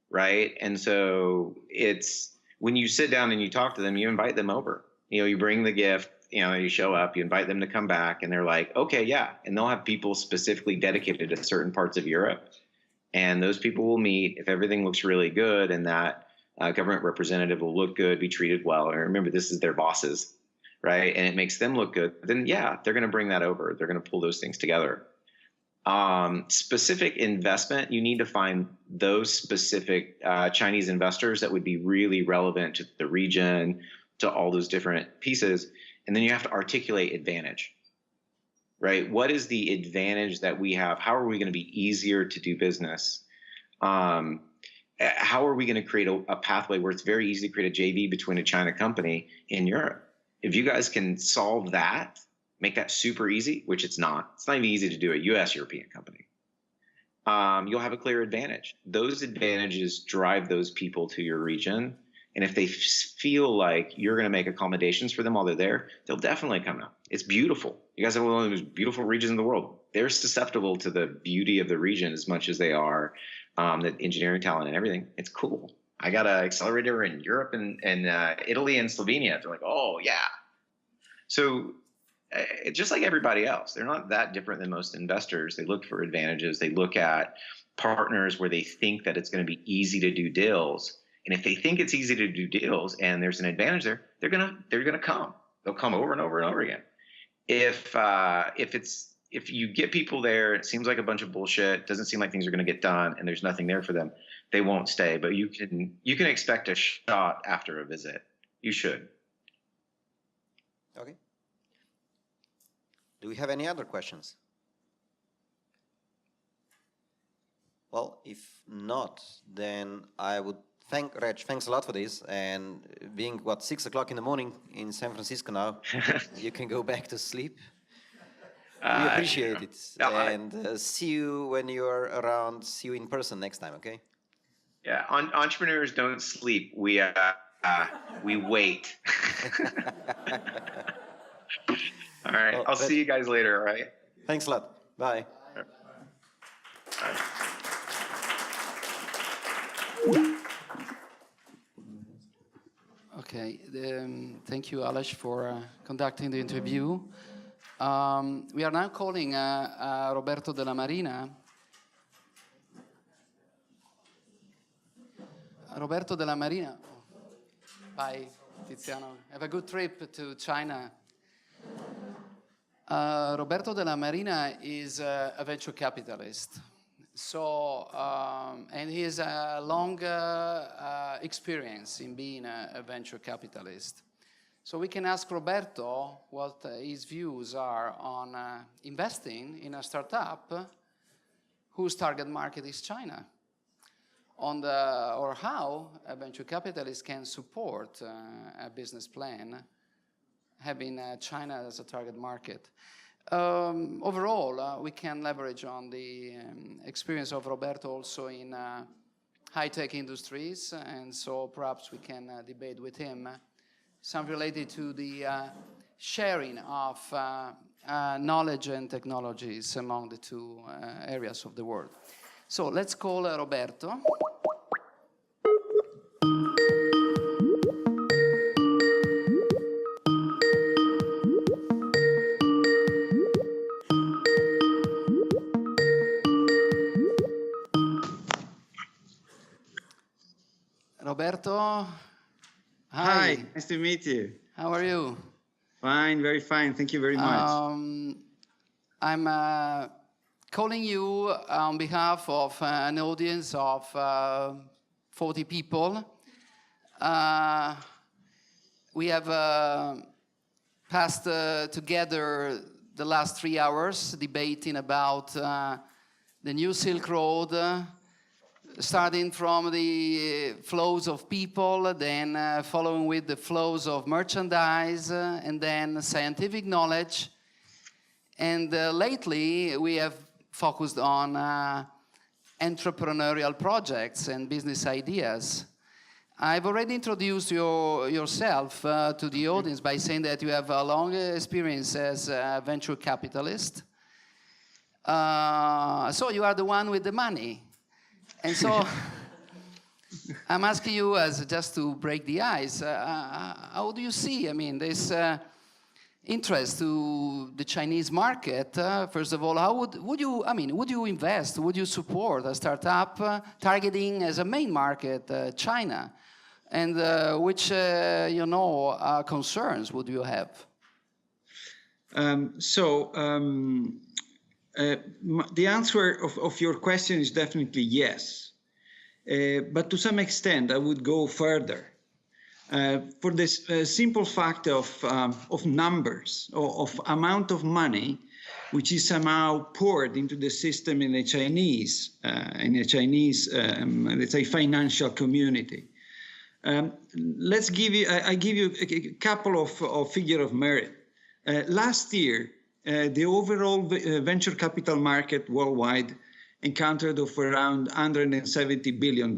right? And so it's when you sit down and you talk to them, you invite them over. You bring the gift, you show up, you invite them to come back, and they're like, okay, yeah. And they'll have people specifically dedicated to certain parts of Europe. And those people will meet if everything looks really good, and that government representative will look good, be treated well. And remember, this is their bosses, right? And it makes them look good. Then, yeah, they're going to bring that over. They're going to pull those things together. Specific investment, you need to find those specific Chinese investors that would be really relevant to the region, to all those different pieces. And then you have to articulate advantage, right? What is the advantage that we have? How are we going to be easier to do business? How are we going to create a pathway where it's very easy to create a JV between a China company in Europe? If you guys can solve that, make that super easy, which it's not even easy to do a US-European company, you'll have a clear advantage. Those advantages drive those people to your region. And if they feel like you're going to make accommodations for them while they're there, they'll definitely come out. It's beautiful. You guys have one of the most beautiful regions in the world. They're susceptible to the beauty of the region as much as they are the engineering talent and everything. It's cool. I got an accelerator in Europe and Italy and Slovenia. They're like, oh, yeah. So just like everybody else, they're not that different than most investors. They look for advantages. They look at partners where they think that it's going to be easy to do deals. And if they think it's easy to do deals and there's an advantage there, they're gonna come. They'll come over and over and over again. If you get people there, it seems like a bunch of bullshit. Doesn't seem like things are gonna get done, and there's nothing there for them. They won't stay. But you can expect a shot after a visit. You should. Okay. Do we have any other questions? Well, if not, then I would Reg, thanks a lot for this. And being, 6 o'clock in the morning in San Francisco now, you can go back to sleep. We appreciate it. No, and see you when you're around. See you in person next time, okay? Yeah, entrepreneurs don't sleep. We wait. All right, well, I'll see you guys later, all right? Thanks a lot. Bye. Bye. Okay, thank you, Alex, for conducting the interview. We are now calling Roberto Della Marina. Roberto Della Marina. Bye, Tiziano. Have a good trip to China. Roberto Della Marina is a venture capitalist. So, and he has a long experience in being a venture capitalist. So we can ask Roberto what his views are on investing in a startup whose target market is China, or how a venture capitalist can support a business plan having China as a target market. Overall, we can leverage on the experience of Roberto also in high-tech industries, and so perhaps we can debate with him some related to the sharing of knowledge and technologies among the two areas of the world. So let's call Roberto. Roberto, hi. Nice to meet you. How are you? Fine, very fine. Thank you very much. I'm calling you on behalf of an audience of 40 people. We have passed together the last 3 hours debating about the new Silk Road, starting from the flows of people, then following with the flows of merchandise, and then scientific knowledge. And lately, we have focused on entrepreneurial projects and business ideas. I've already introduced yourself to the audience by saying that you have a long experience as a venture capitalist. So you are the one with the money. And so I'm asking you as just to break the ice. How do you see, I mean, this interest to the Chinese market? First of all, how would you invest? Would you support a startup targeting as a main market China? And which concerns would you have? The answer of your question is definitely yes. But to some extent, I would go further. For this simple fact of numbers, of amount of money, which is somehow poured into the system in the Chinese, let's say, financial community. I give you a couple of figures of merit. Last year, the overall venture capital market worldwide encountered of around $170 billion.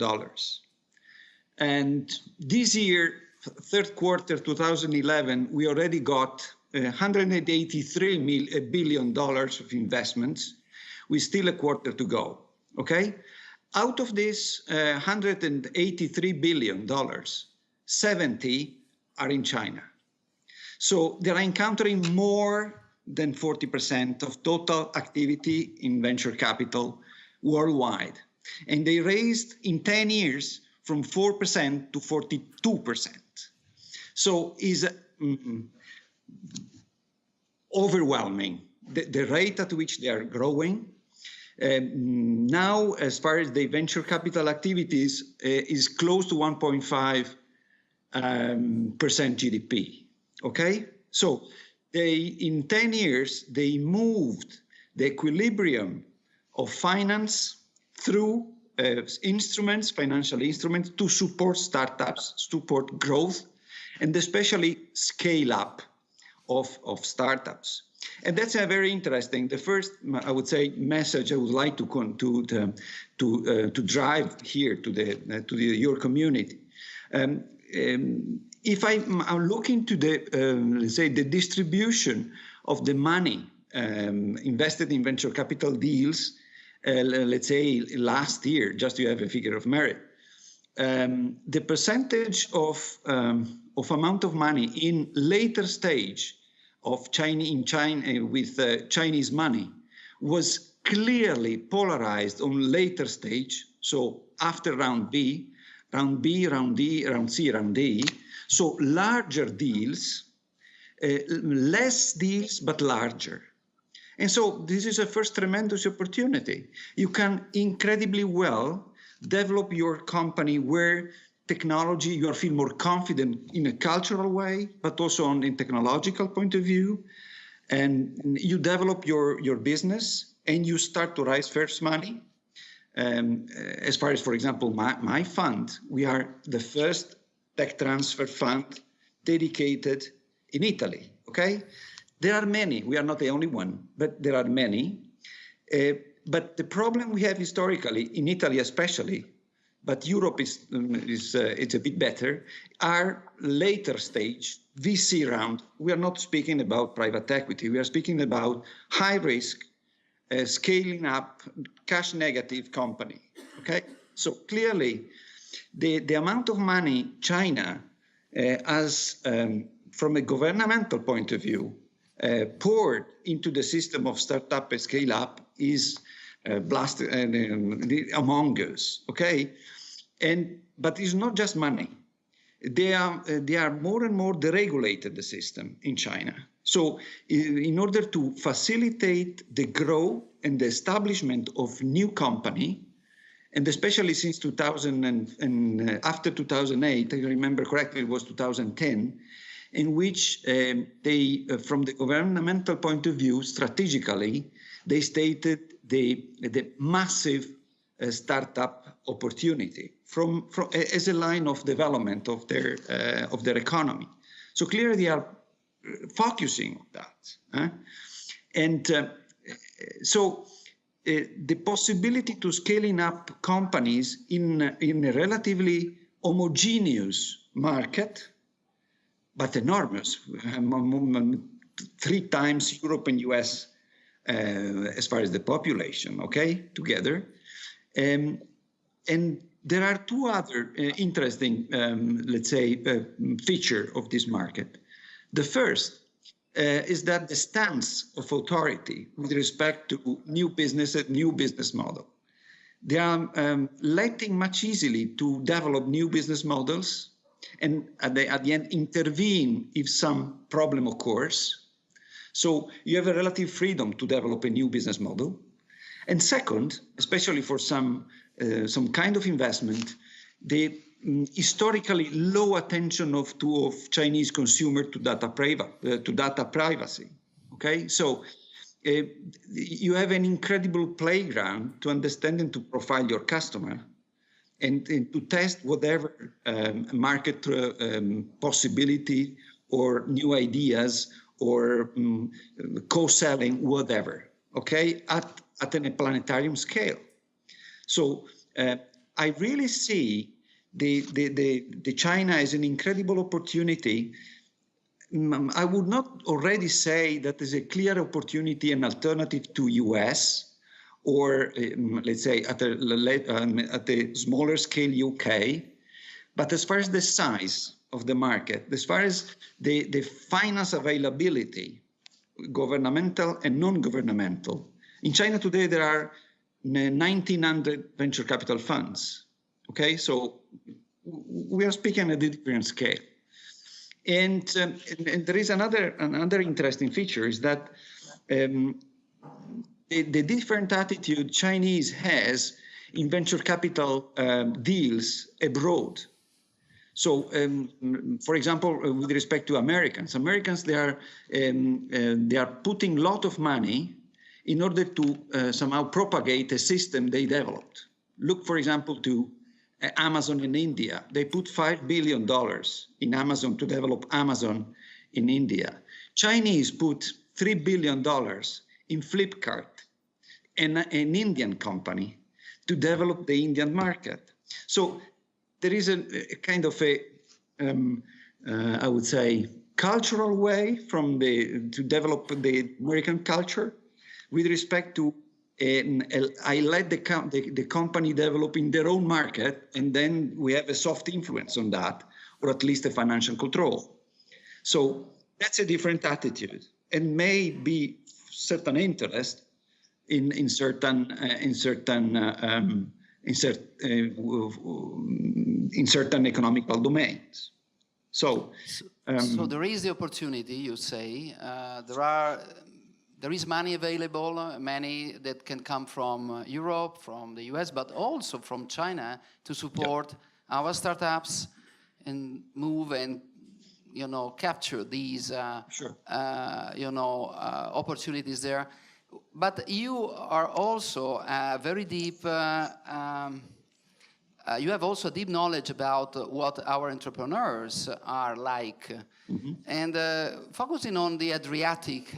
And this year, third quarter 2011, we already got $183 billion of investments, with still a quarter to go, okay? Out of this $183 billion, 70 are in China. So they are encountering more than 40% of total activity in venture capital worldwide. And they raised in 10 years from 4% to 42%. So is overwhelming, the rate at which they are growing. Now, as far as the venture capital activities, is close to 1.5% GDP, okay? So in 10 years, they moved the equilibrium of finance through instruments, financial instruments, to support startups, support growth, and especially scale up of startups. And that's very interesting. The first, I would say, message I would like to drive here to your community. If I'm looking to the let's say the distribution of the money invested in venture capital deals, let's say last year, just to have a figure of merit, the percentage of amount of money in later stage of China with Chinese money was clearly polarized on later stage. So after round B, round B, round D, round C, round D. So larger deals, less deals, but larger. And so this is a first tremendous opportunity. You can incredibly well develop your company where technology, you feel more confident in a cultural way, but also on a technological point of view. And you develop your business and you start to raise first money. As far as, for example, my fund, we are the first tech transfer fund dedicated in Italy, okay? There are many, we are not the only one, but there are many. But the problem we have historically, in Italy especially, but Europe is it's a bit better, are later stage VC round. We are not speaking about private equity. We are speaking about high risk, scaling up, cash negative company, okay? So clearly, the amount of money China has, from a governmental point of view, poured into the system of startup and scale up is blasted among us, okay? But it's not just money. They are more and more deregulated, the system in China. So in order to facilitate the growth and the establishment of new company, and especially since 2000 and after 2008, I remember correctly, it was 2010, in which they, from the governmental point of view, strategically, they stated the massive startup opportunity as a line of development of their economy. So clearly they are focusing on that. So the possibility to scaling up companies in a relatively homogeneous market, but enormous, 3 times Europe and US as far as the population, okay, together. And there are two other interesting, let's say, feature of this market. The first is that the stance of authority with respect to new business model. They are letting much easily to develop new business models and at the end intervene if some problem occurs. So you have a relative freedom to develop a new business model. And second, especially for some kind of investment, the historically low attention of Chinese consumer to data privacy. Okay, so you have an incredible playground to understand and to profile your customer, and to test whatever market possibility or new ideas or co-selling, whatever. Okay, at a planetarium scale. So I really see the China as an incredible opportunity. I would not already say that there's a clear opportunity and alternative to US or let's say at a smaller scale UK, but as far as the size of the market, as far as the finance availability, governmental and non-governmental, in China today there are 1,900 venture capital funds. Okay, so we are speaking at a different scale. And there is another interesting feature is that the different attitude Chinese has in venture capital deals abroad. So, for example, with respect to Americans, they are putting a lot of money in order to somehow propagate a system they developed. Look, for example, to Amazon in India. They put $5 billion in Amazon to develop Amazon in India. Chinese put $3 billion in Flipkart, an Indian company, to develop the Indian market. So there is a kind of I would say, cultural way to develop the American culture with respect to I let the company develop in their own market, and then we have a soft influence on that, or at least a financial control. So that's a different attitude, and may be certain interest in certain economical domains. So there is the opportunity, you say. There is money available, money that can come from Europe, from the US, but also from China to support our startups and move and, capture these, opportunities there. But you are also very deep, you have also deep knowledge about what our entrepreneurs are like. Mm-hmm. And focusing on the Adriatic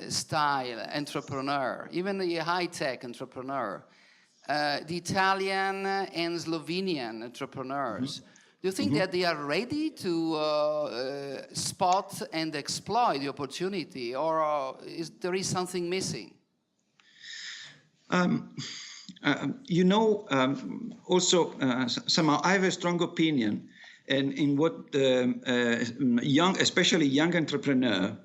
style entrepreneur, even the high-tech entrepreneur, the Italian and Slovenian entrepreneurs, do you think that they are ready to spot and exploit the opportunity, or there is something missing? Also, somehow I have a strong opinion in what especially young entrepreneur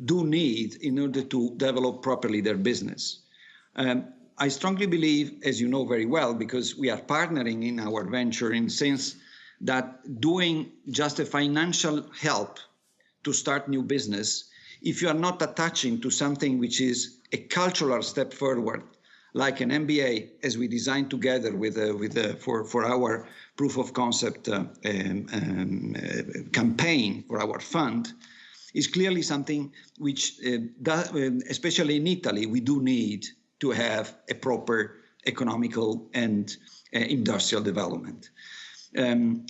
do need in order to develop properly their business. I strongly believe, as you know very well, because we are partnering in our venture, in the sense that doing just a financial help to start new business, if you are not attaching to something which is a cultural step forward, like an MBA, as we designed together for our proof of concept campaign for our fund, is clearly something which, especially in Italy, we do need to have a proper economical and industrial development. From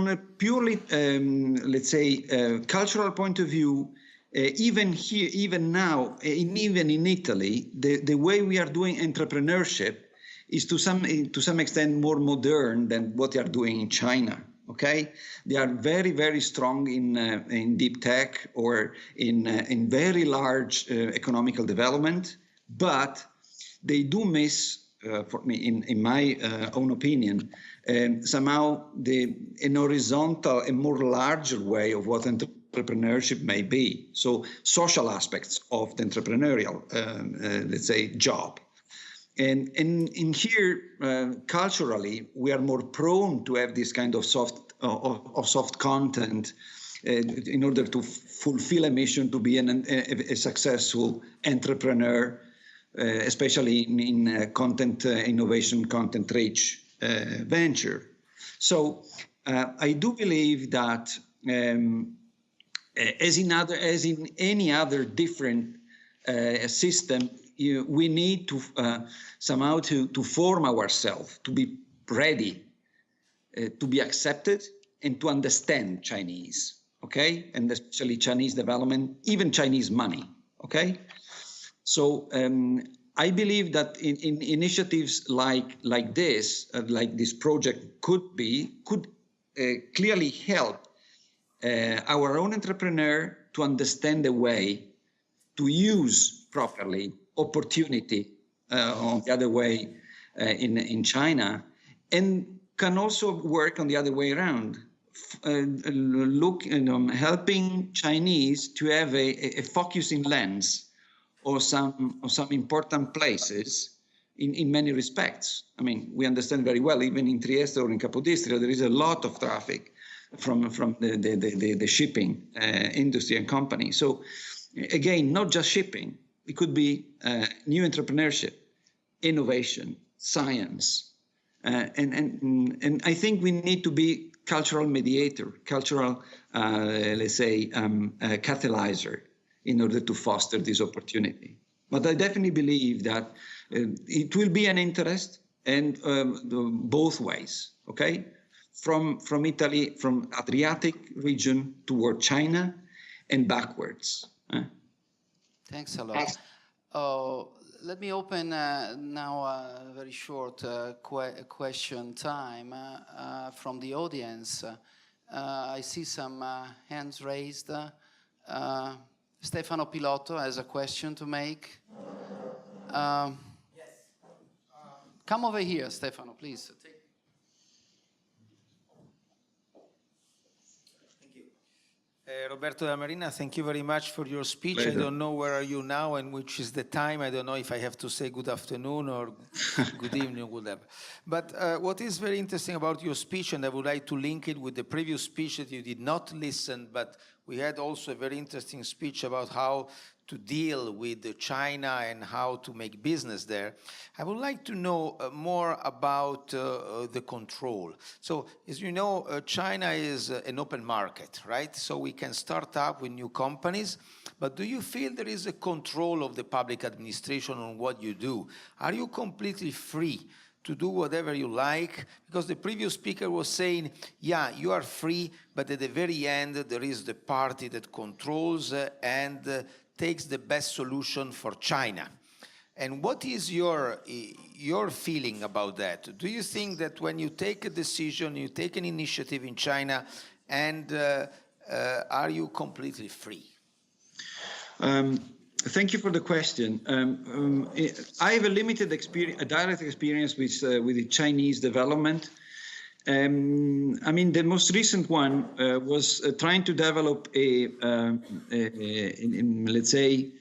a purely, let's say, cultural point of view, even here, even now, even in Italy, the way we are doing entrepreneurship is to some extent more modern than what they are doing in China. Okay, they are very, very strong in deep tech or in very large economical development, but they do miss for me, in my own opinion, somehow an horizontal, a more larger way of what entrepreneurship may be. So social aspects of the entrepreneurial, let's say, job. And in here, culturally, we are more prone to have this kind of soft content in order to fulfill a mission to be a successful entrepreneur, especially in content innovation, content-rich venture. So I do believe that as in any other different system, we need to somehow to form ourselves, to be ready, to be accepted, and to understand Chinese, okay? And especially Chinese development, even Chinese money, okay? So I believe that in initiatives like this project could clearly help our own entrepreneur to understand the way to use properly opportunity on the other way in China, and can also work on the other way around. Helping Chinese to have a focusing lens or some important places in many respects. I mean, we understand very well, even in Trieste or in Capodistria, there is a lot of traffic from the shipping industry and company. So again, not just shipping, it could be new entrepreneurship, innovation, science, and I think we need to be cultural mediator, cultural, let's say, catalyzer in order to foster this opportunity. But I definitely believe that it will be an interest, and both ways, okay? From Italy, from Adriatic region toward China, and backwards. Thanks a lot. Let me open now a very short question time from the audience. I see some hands raised. Stefano Pilotto has a question to make. Yes. Come over here, Stefano, please. Roberto da Marina, thank you very much for your speech. Pleasure. I don't know where are you now and which is the time. I don't know if I have to say good afternoon or good evening, whatever. But what is very interesting about your speech, and I would like to link it with the previous speech that you did not listen, but we had also a very interesting speech about how to deal with China and how to make business there. I would like to know more about the control. So, as you know, China is an open market, right? So we can start up with new companies, but do you feel there is a control of the public administration on what you do? Are you completely free to do whatever you like? Because the previous speaker was saying, yeah, you are free, but at the very end, there is the party that controls and takes the best solution for China. And what is your feeling about that? Do you think that when you take a decision, you take an initiative in China, and are you completely free? Thank you for the question. I have a limited experience, a direct experience with the Chinese development. I mean, the most recent one was trying to develop let's say,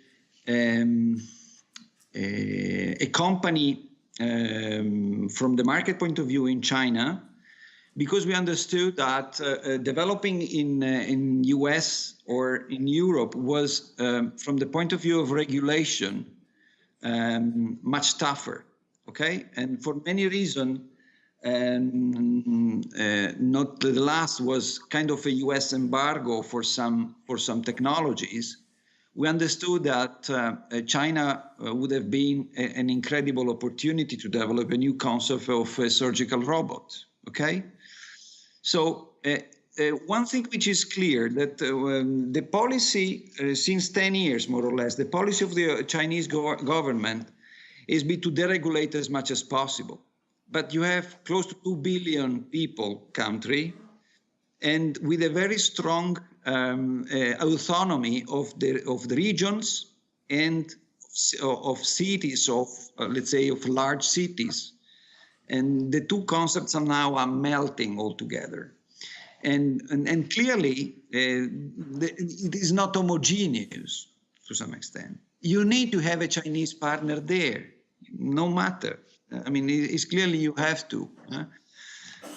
a company from the market point of view in China, because we understood that developing in US or in Europe was, from the point of view of regulation, much tougher. Okay, and for many reasons. Not the last was kind of a US embargo for some technologies. We understood that China would have been an incredible opportunity to develop a new concept of a surgical robot. Okay, so one thing which is clear, that the policy since 10 years more or less, the policy of the Chinese government is to deregulate as much as possible. But you have close to 2 billion people country, and with a very strong autonomy of the regions and cities, let's say, of large cities. And the two concepts are now melting all together. And clearly, it is not homogeneous to some extent. You need to have a Chinese partner there, no matter. I mean, it's clearly you have to.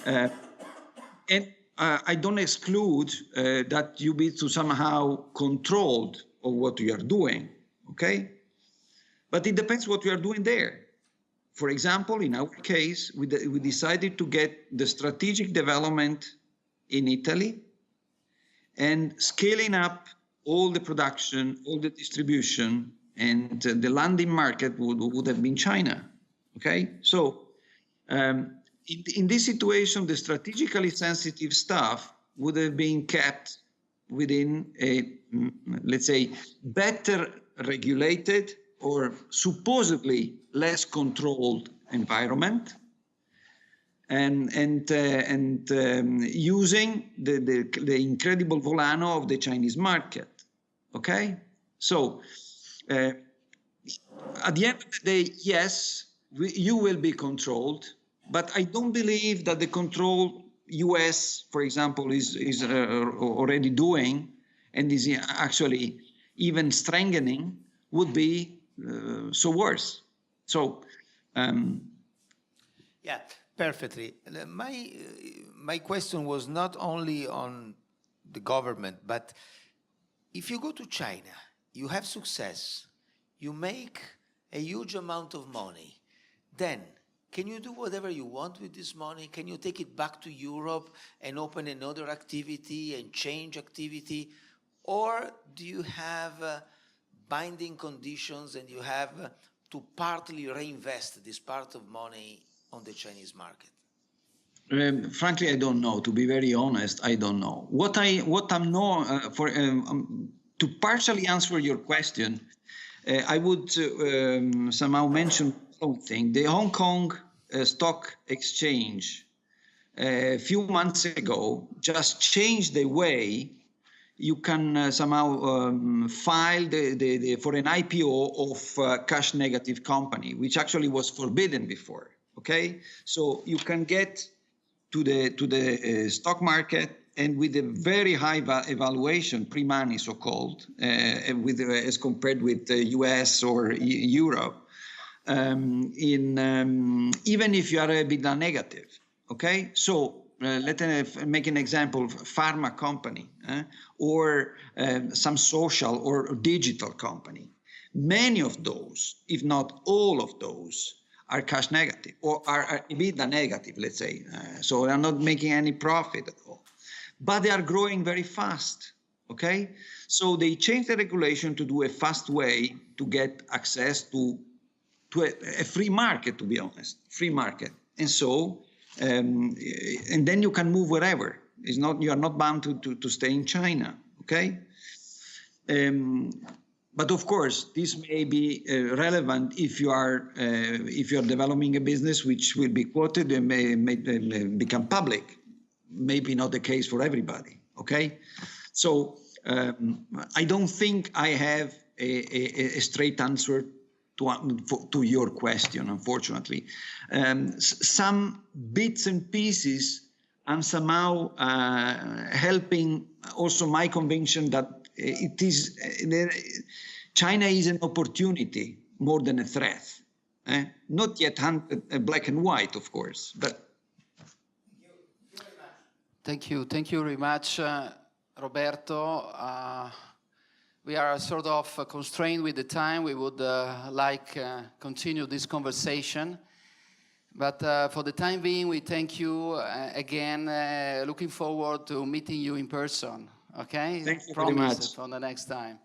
And I don't exclude that you be to somehow controlled of what you are doing, okay? But it depends what you are doing there. For example, in our case, we decided to get the strategic development in Italy and scaling up all the production, all the distribution, and the landing market would have been China, okay? So in this situation, the strategically sensitive stuff would have been kept within a, let's say, better regulated or supposedly less controlled environment, and using the incredible volano of the Chinese market. Okay, so at the end of the day, yes, you will be controlled, but I don't believe that the control US, for example, is already doing and is actually even strengthening would be so worse. So yeah, perfectly. My question was not only on the government, but if you go to China, you have success, you make a huge amount of money, then can you do whatever you want with this money? Can you take it back to Europe and open another activity and change activity? Or do you have binding conditions and you have to partly reinvest this part of money on the Chinese market? Frankly, I don't know. To be very honest, I don't know. What I'm to partially answer your question, I would somehow mention something. The Hong Kong Stock Exchange a few months ago just changed the way you can somehow file for an IPO of cash negative company, which actually was forbidden before. Okay, so you can get to the stock market and with a very high evaluation, pre-money so-called, as compared with the US or Europe, even if you are EBITDA negative. Okay, so let me make an example: pharma company or some social or digital company. Many of those, if not all of those, are cash negative or are EBITDA negative, let's say. So they are not making any profit at all. But they are growing very fast, okay? So they changed the regulation to do a fast way to get access to a free market, to be honest, free market. And so, and then you can move wherever. It's not, you are not bound to stay in China, okay? But of course, this may be relevant if you are developing a business which will be quoted and may become public. Maybe not the case for everybody. Okay, so I don't think I have a straight answer to your question. Unfortunately, some bits and pieces I'm somehow helping also my conviction that it is China is an opportunity more than a threat. Not yet black and white, of course, but. Thank you very much, Roberto. We are sort of constrained with the time. We would like continue this conversation, but for the time being, we thank you again. Looking forward to meeting you in person. Okay. Thank you Promise very much. for the next time.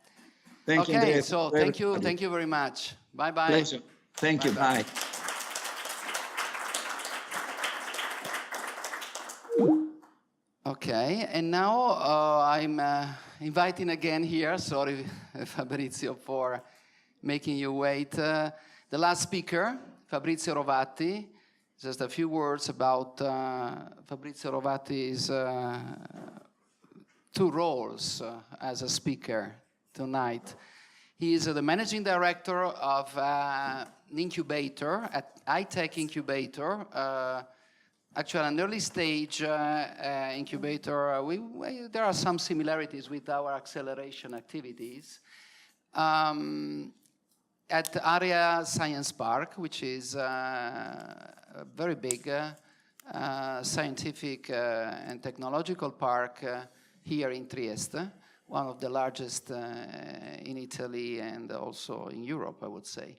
Thank you. Okay. So thank you very much. Bye bye. Pleasure. Thank you. Bye. Okay, and now I'm inviting again here, sorry Fabrizio for making you wait, the last speaker, Fabrizio Rovatti. Just a few words about Fabrizio Rovatti's two roles as a speaker tonight. He is the managing director of an incubator, a high-tech incubator, actually an early stage incubator. There are some similarities with our acceleration activities. At Area Science Park, which is a very big scientific and technological park here in Trieste, one of the largest in Italy and also in Europe, I would say.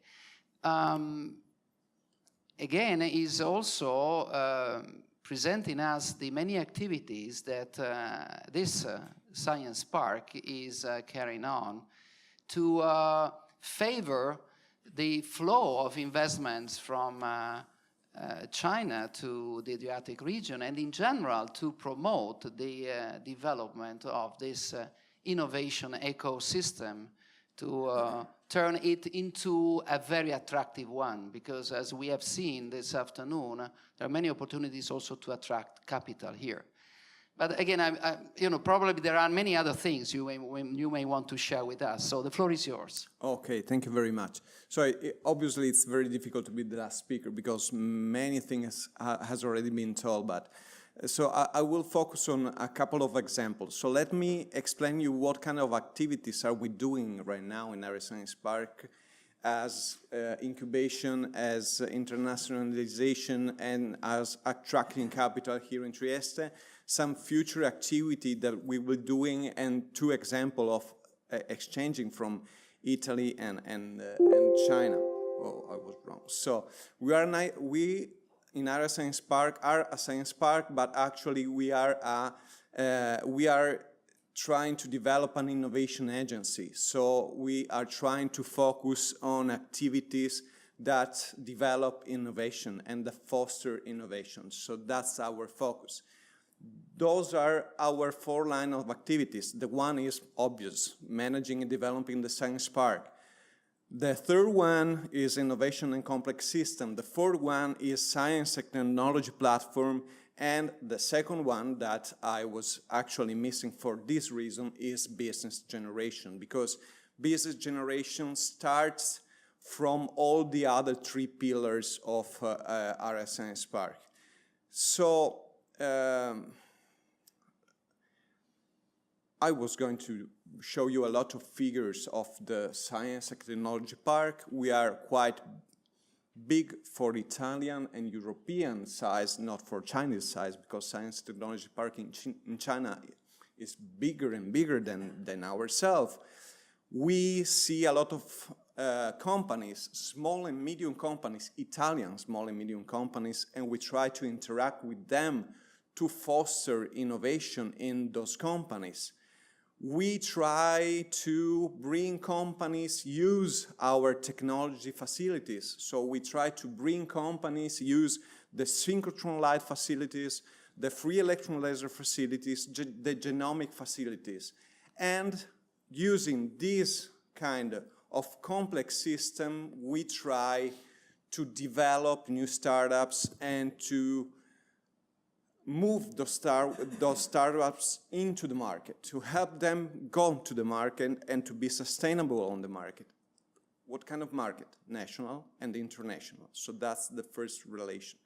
Again, is also presenting us the many activities that this science park is carrying on to favor the flow of investments from China to the Adriatic region, and in general to promote the development of this innovation ecosystem, to turn it into a very attractive one, because as we have seen this afternoon, there are many opportunities also to attract capital here. But again, probably there are many other things you may want to share with us. So the floor is yours. Okay, thank you very much. So obviously it's very difficult to be the last speaker because many things has already been told. But so I will focus on a couple of examples. So let me explain you what kind of activities are we doing right now in Area Science Park as incubation, as internationalization, and as attracting capital here in Trieste. Some future activity that we will be doing, and two examples of exchanging from Italy and China. Oh, I was wrong. So we in Area Science Park are a science park, but actually we are trying to develop an innovation agency. So we are trying to focus on activities that develop innovation and that foster innovation. So that's our focus. Those are our 4 lines of activities. The one is obvious, managing and developing the science park. The third one is innovation and complex system. The fourth one is science and technology platform. And the second one that I was actually missing for this reason is business generation, because business generation starts from all the other 3 pillars of Area Science Park. So I was going to show you a lot of figures of the Science and Technology Park. We are quite big for Italian and European size, not for Chinese size, because Science and Technology Park in China is bigger and bigger than ourselves. We see a lot of companies, small and medium companies, Italian small and medium companies, and we try to interact with them to foster innovation in those companies. We try to bring companies use our technology facilities. So we try to bring companies use the synchrotron light facilities, the free electron laser facilities, the genomic facilities. And using this kind of complex system, we try to develop new startups and to move those startups into the market, to help them go to the market and to be sustainable on the market. What kind of market? National and international. So that's the first relation.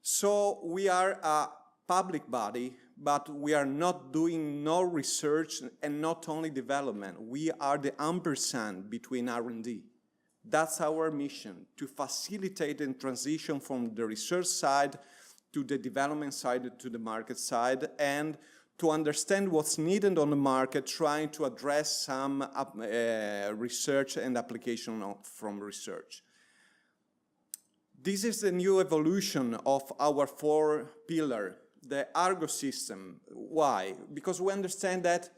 So we are a public body, but we are not doing no research and not only development. We are the ampersand between R&D. That's our mission, to facilitate the transition from the research side to the development side, to the market side, and to understand what's needed on the market, trying to address some research and application from research. This is the new evolution of our 4 pillar, the Argo system. Why? Because we understand that,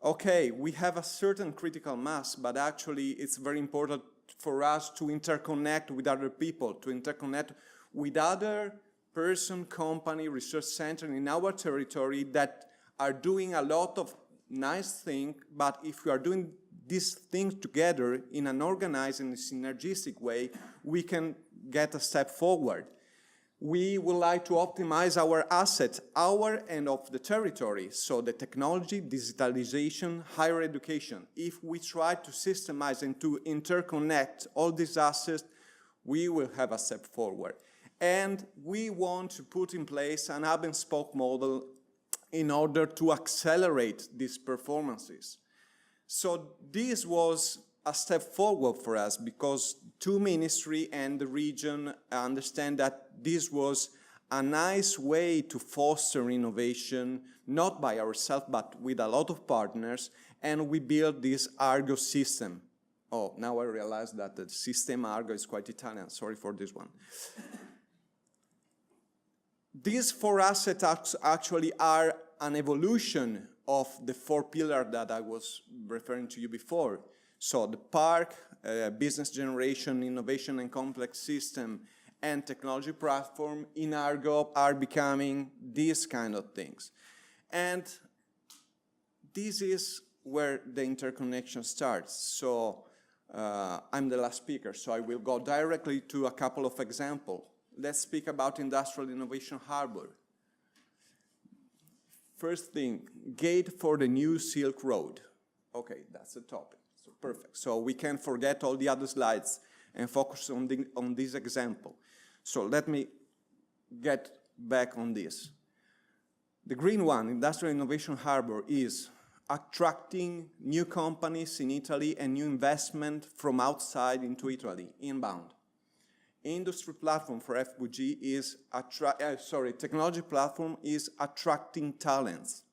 okay, we have a certain critical mass, but actually it's very important for us to interconnect with other people, to interconnect with other person, company, research center in our territory that are doing a lot of nice things, but if we are doing these things together in an organized and synergistic way, we can get a step forward. We would like to optimize our asset, our and of the territory, so the technology, digitalization, higher education. If we try to systemize and to interconnect all these assets, we will have a step forward. And we want to put in place an hub and spoke model in order to accelerate these performances. So this was a step forward for us because two ministry and the region understand that this was a nice way to foster innovation, not by ourselves, but with a lot of partners, and we built this Argo system. Oh, now I realize that the system Argo is quite Italian, sorry for this one. These four assets actually are an evolution of the four pillars that I was referring to you before. So the park, business generation, innovation and complex system, and technology platform in Argo are becoming these kind of things. And this is where the interconnection starts. So I'm the last speaker, so I will go directly to a couple of examples. Let's speak about Industrial Innovation Harbor. First thing, gate for the new Silk Road. Okay, that's the topic. So perfect. So we can forget all the other slides and focus on this example. So let me get back on this. The green one, Industrial Innovation Harbor, is attracting new companies in Italy and new investment from outside into Italy, inbound. Industry platform for FVG is, technology platform is attracting talents.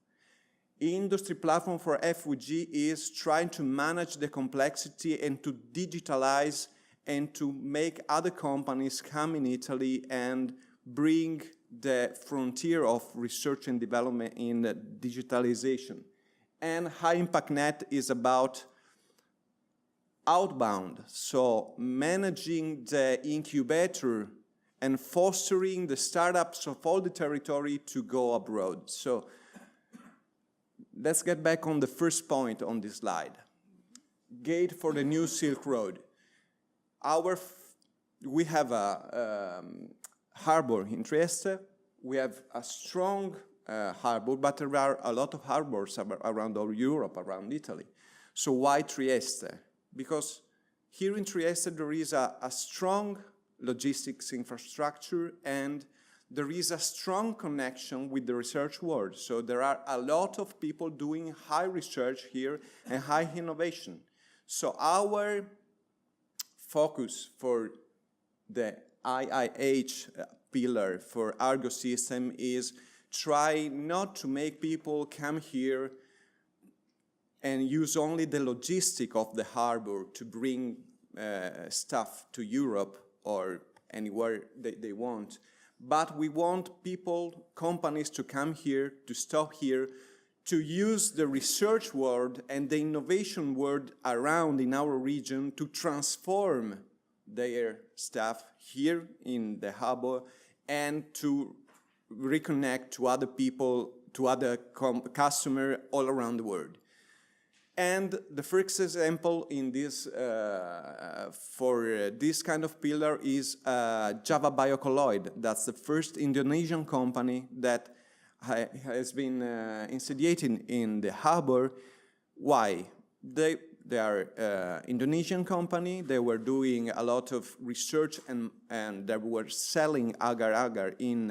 Industry platform for FVG is trying to manage the complexity and to digitalize and to make other companies come in Italy and bring the frontier of research and development in digitalization. And High Impact Net is about outbound, so managing the incubator and fostering the startups of all the territory to go abroad. So let's get back on the first point on this slide. Gate for the new Silk Road. We have a harbor in Trieste. We have a strong harbor, but there are a lot of harbors around all Europe, around Italy. So why Trieste? Because here in Trieste there is a strong logistics infrastructure and there is a strong connection with the research world. So there are a lot of people doing high research here and high innovation. So our focus for the IIH pillar for Argo system is try not to make people come here and use only the logistic of the harbor to bring stuff to Europe or anywhere they want. But we want people, companies to come here, to stop here, to use the research world and the innovation world around in our region to transform their stuff here in the harbor and to reconnect to other people, to other customers all around the world. And the first example in this, for this kind of pillar is Java Biocolloid. That's the first Indonesian company that has been initiated in the harbor. Why? They are Indonesian company. They were doing a lot of research and they were selling agar-agar in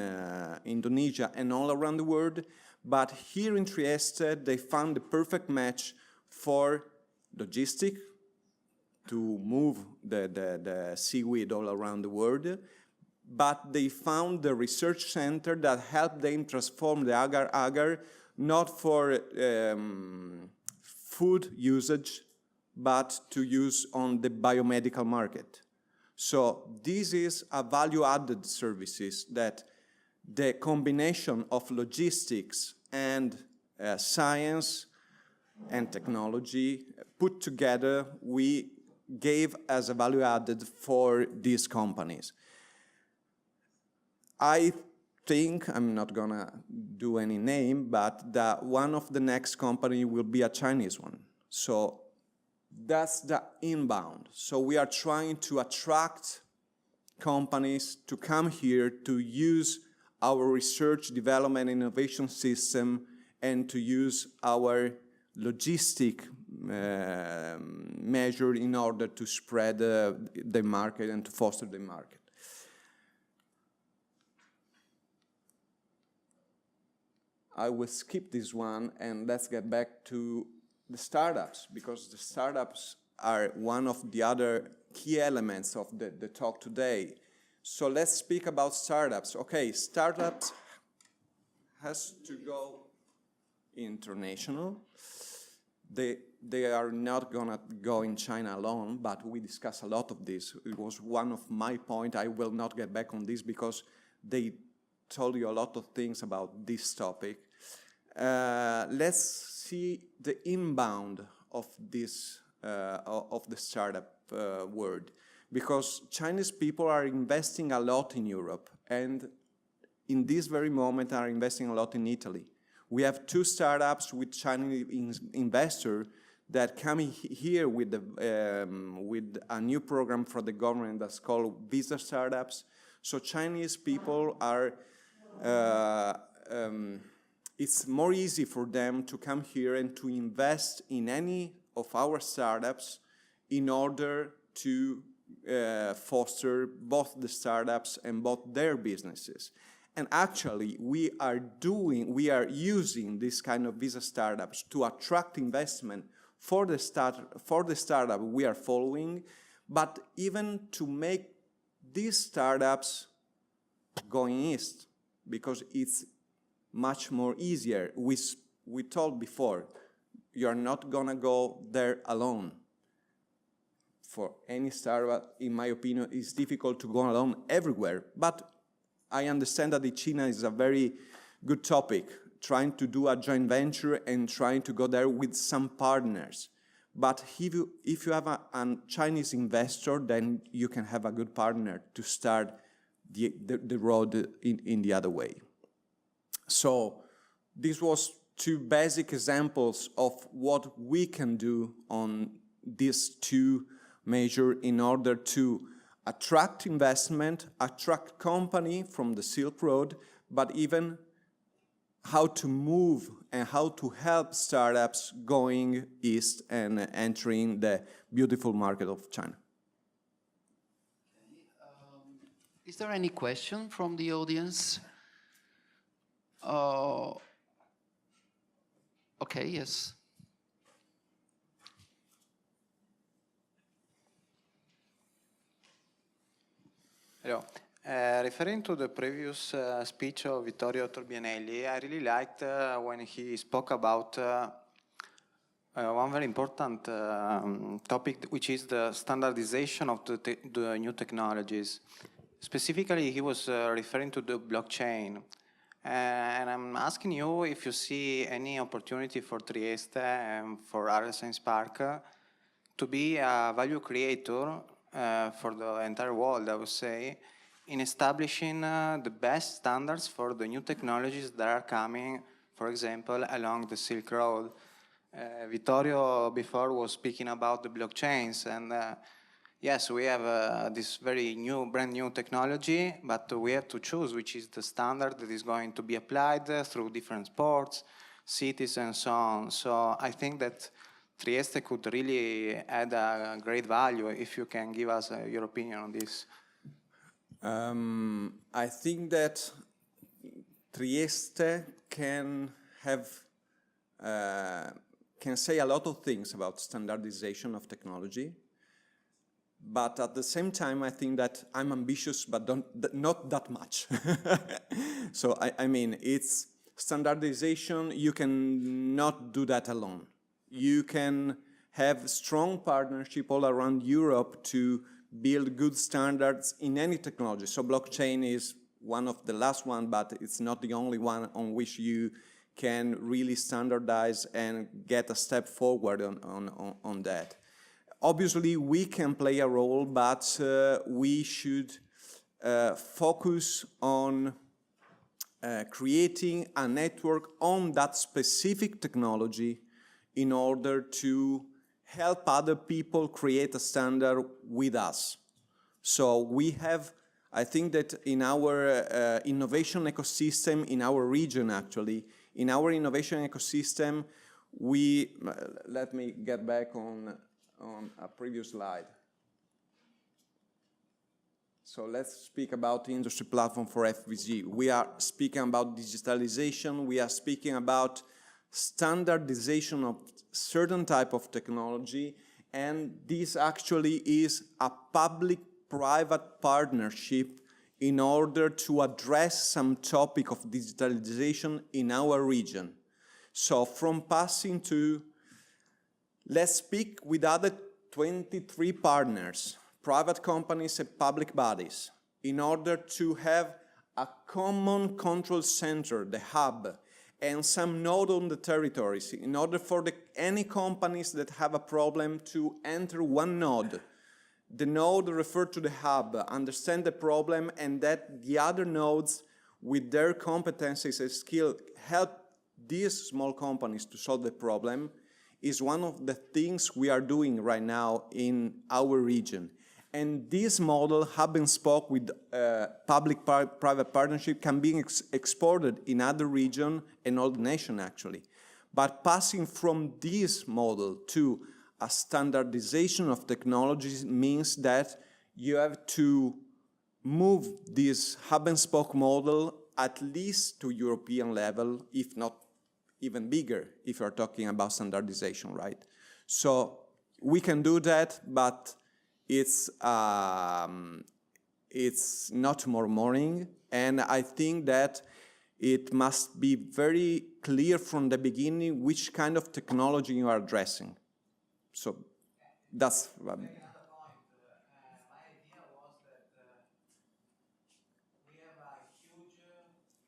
Indonesia and all around the world. But here in Trieste, they found the perfect match for logistic, to move the seaweed all around the world, but they found the research center that helped them transform the agar-agar not for food usage, but to use on the biomedical market. So this is a value-added services that the combination of logistics and science and technology put together, we gave as a value added for these companies. I think, I'm not gonna do any name, but one of the next company will be a Chinese one. So that's the inbound. So we are trying to attract companies to come here to use our research, development, innovation system and to use our logistic measure in order to spread the market and to foster the market. I will skip this one and let's get back to the startups, because the startups are one of the other key elements of the talk today. So let's speak about startups. Okay, startups has to go international. They are not gonna go in China alone, but we discussed a lot of this. It was one of my points. I will not get back on this because they told you a lot of things about this topic. Let's see the inbound of this of the startup world, because Chinese people are investing a lot in Europe and in this very moment are investing a lot in Italy. We have 2 startups with Chinese investors that come here with a new program for the government that's called Visa Startups. So Chinese people are, it's more easy for them to come here and to invest in any of our startups in order to foster both the startups and both their businesses. And actually, we are using this kind of visa startups to attract investment for the startup we are following, but even to make these startups going east, because it's much more easier. We told before, you're not gonna go there alone. For any startup, in my opinion, it's difficult to go alone everywhere, but I understand that China is a very good topic, trying to do a joint venture and trying to go there with some partners. But if you have a Chinese investor, then you can have a good partner to start the road in the other way. So this was 2 basic examples of what we can do on these 2 measures in order to attract investment, attract company from the Silk Road, but even how to move and how to help startups going east and entering the beautiful market of China. Is there any question from the audience? Okay, yes. Hello. Referring to the previous speech of Vittorio Torbianelli, I really liked when he spoke about one very important topic, which is the standardization of the new technologies. Specifically, he was referring to the blockchain. And I'm asking you if you see any opportunity for Trieste and for Area Science Park to be a value creator for the entire world, I would say, in establishing the best standards for the new technologies that are coming, for example, along the Silk Road. Vittorio before was speaking about the blockchains, and yes, we have this very brand new technology, but we have to choose which is the standard that is going to be applied through different sports, cities, and so on. So I think that Trieste could really add a great value. If you can give us your opinion on this. I think that Trieste can say a lot of things about standardization of technology, but at the same time, I think that I'm ambitious, but not that much. So I mean, it's standardization. You can not do that alone. You can have strong partnership all around Europe to build good standards in any technology. So blockchain is one of the last one, but it's not the only one on which you can really standardize and get a step forward on that. Obviously, we can play a role, but we should focus on creating a network on that specific technology in order to help other people create a standard with us. So we have I think that in our innovation ecosystem, in our region actually, in our innovation ecosystem, we, let me get back on a previous slide. So let's speak about the industry platform for FVG. We are speaking about digitalization, we are speaking about standardization of certain type of technology, and this actually is a public-private partnership in order to address some topic of digitalization in our region. So from passing to, let's speak with other 23 partners, private companies and public bodies, in order to have a common control center, the hub, and some node on the territories, in order for any companies that have a problem to enter one node. The node referred to the hub, understand the problem, and that the other nodes, with their competencies and skill, help these small companies to solve the problem, is one of the things we are doing right now in our region. And this model, hub and spoke with public-private partnership, can be exported in other regions and all the nation actually. But passing from this model to a standardization of technologies means that you have to move this hub and spoke model at least to European level, if not even bigger, if you're talking about standardization, right? So we can do that, but it's not tomorrow morning, and I think that it must be very clear from the beginning which kind of technology you are addressing. So that's... Another point, my idea was that we have a huge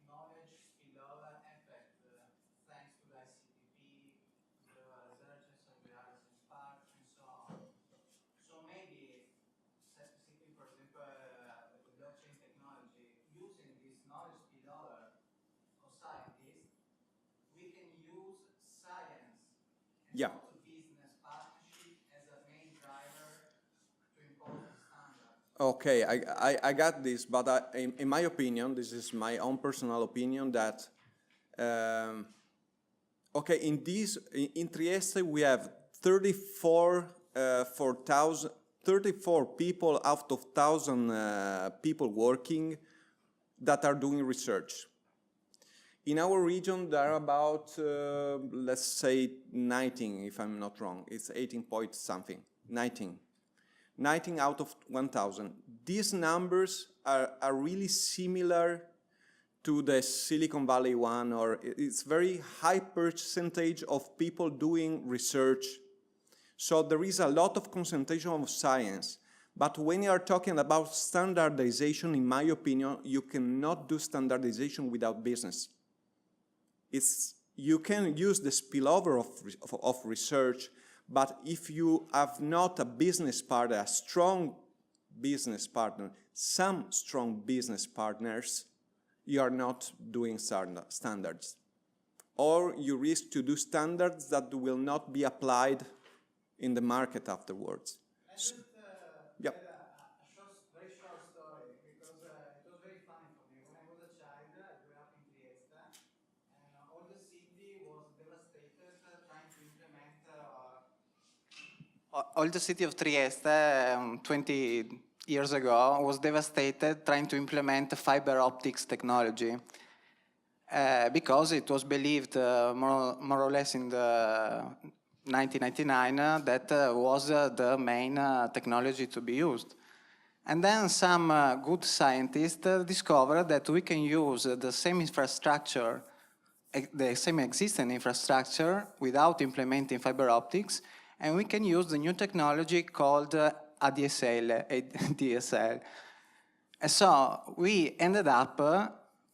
knowledge spillover effect thanks to the ICTP, the researchers of the Erasmus Park, and so on. So maybe, specifically for example, the blockchain technology, using this knowledge spillover of scientists, we can use science and Yeah. also business partnership as a main driver to impose the standard. Okay, I got this, but in my opinion, this is my own personal opinion, that okay, in Trieste we have 34 people out of 1,000 people working that are doing research. In our region, there are about, let's say, 19, if I'm not wrong. It's 18 point something, 19. 19 out of 1,000. These numbers are really similar to the Silicon Valley one, or it's very high percentage of people doing research. So there is a lot of concentration of science. But when you are talking about standardization, in my opinion, you cannot do standardization without business. You can use the spillover of research, but if you have not a business partner, a strong business partner, some strong business partners, you are not doing standards. Or you risk to do standards that will not be applied in the market afterwards. Yeah. Very short story, because it was very funny for me. When I was a child, I grew up in Trieste, and all the city was devastated trying to implement... All the city of Trieste, 20 years ago, was devastated trying to implement fiber optics technology. Because it was believed more or less in the 1999 that was the main technology to be used. And then some good scientists discovered that we can use the same infrastructure, the same existing infrastructure without implementing fiber optics, and we can use the new technology called ADSL. And so we ended up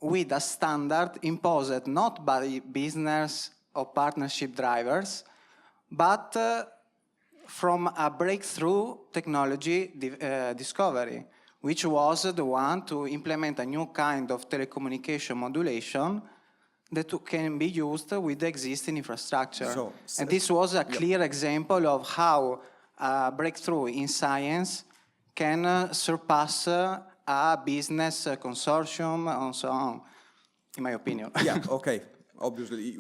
with a standard imposed not by business or partnership drivers, but from a breakthrough technology discovery, which was the one to implement a new kind of telecommunication modulation that can be used with the existing infrastructure. And this was a clear example of how a breakthrough in science can surpass a business consortium and so on, in my opinion. Yeah, okay. Obviously,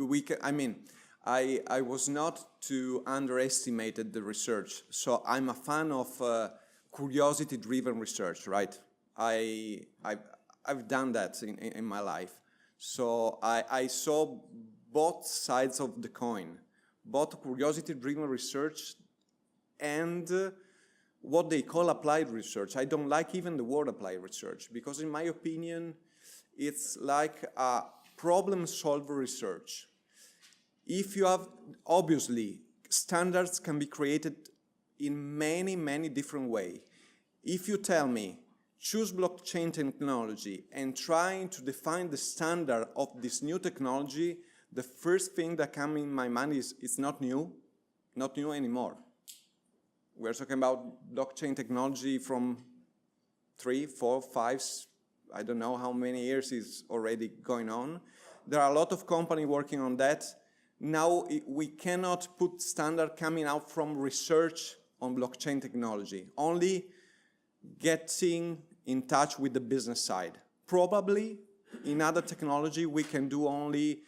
I was not to underestimate the research. So I'm a fan of curiosity-driven research, right? I've done that in my life. So I saw both sides of the coin, both curiosity-driven research and what they call applied research. I don't like even the word applied research because in my opinion, it's like a problem-solver research. If you have, obviously, standards can be created in many, many different ways. If you tell me, choose blockchain technology and trying to define the standard of this new technology, the first thing that comes in my mind is it's not new anymore. We're talking about blockchain technology from 3, 4, 5, I don't know how many years is already going on. There are a lot of companies working on that. Now we cannot put standard coming out from research on blockchain technology, only getting in touch with the business side. Probably in other technology we can do only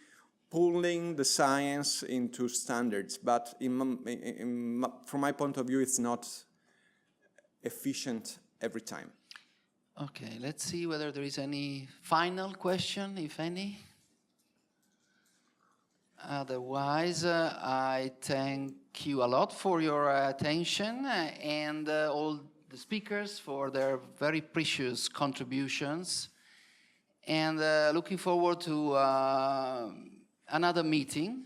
pulling the science into standards, but from my point of view it's not efficient every time. Okay, let's see whether there is any final question, if any. Otherwise, I thank you a lot for your attention and all the speakers for their very precious contributions. And looking forward to another meeting,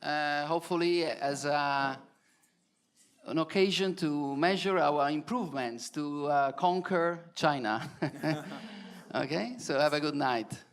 hopefully as an occasion to measure our improvements to conquer China. Okay, so have a good night.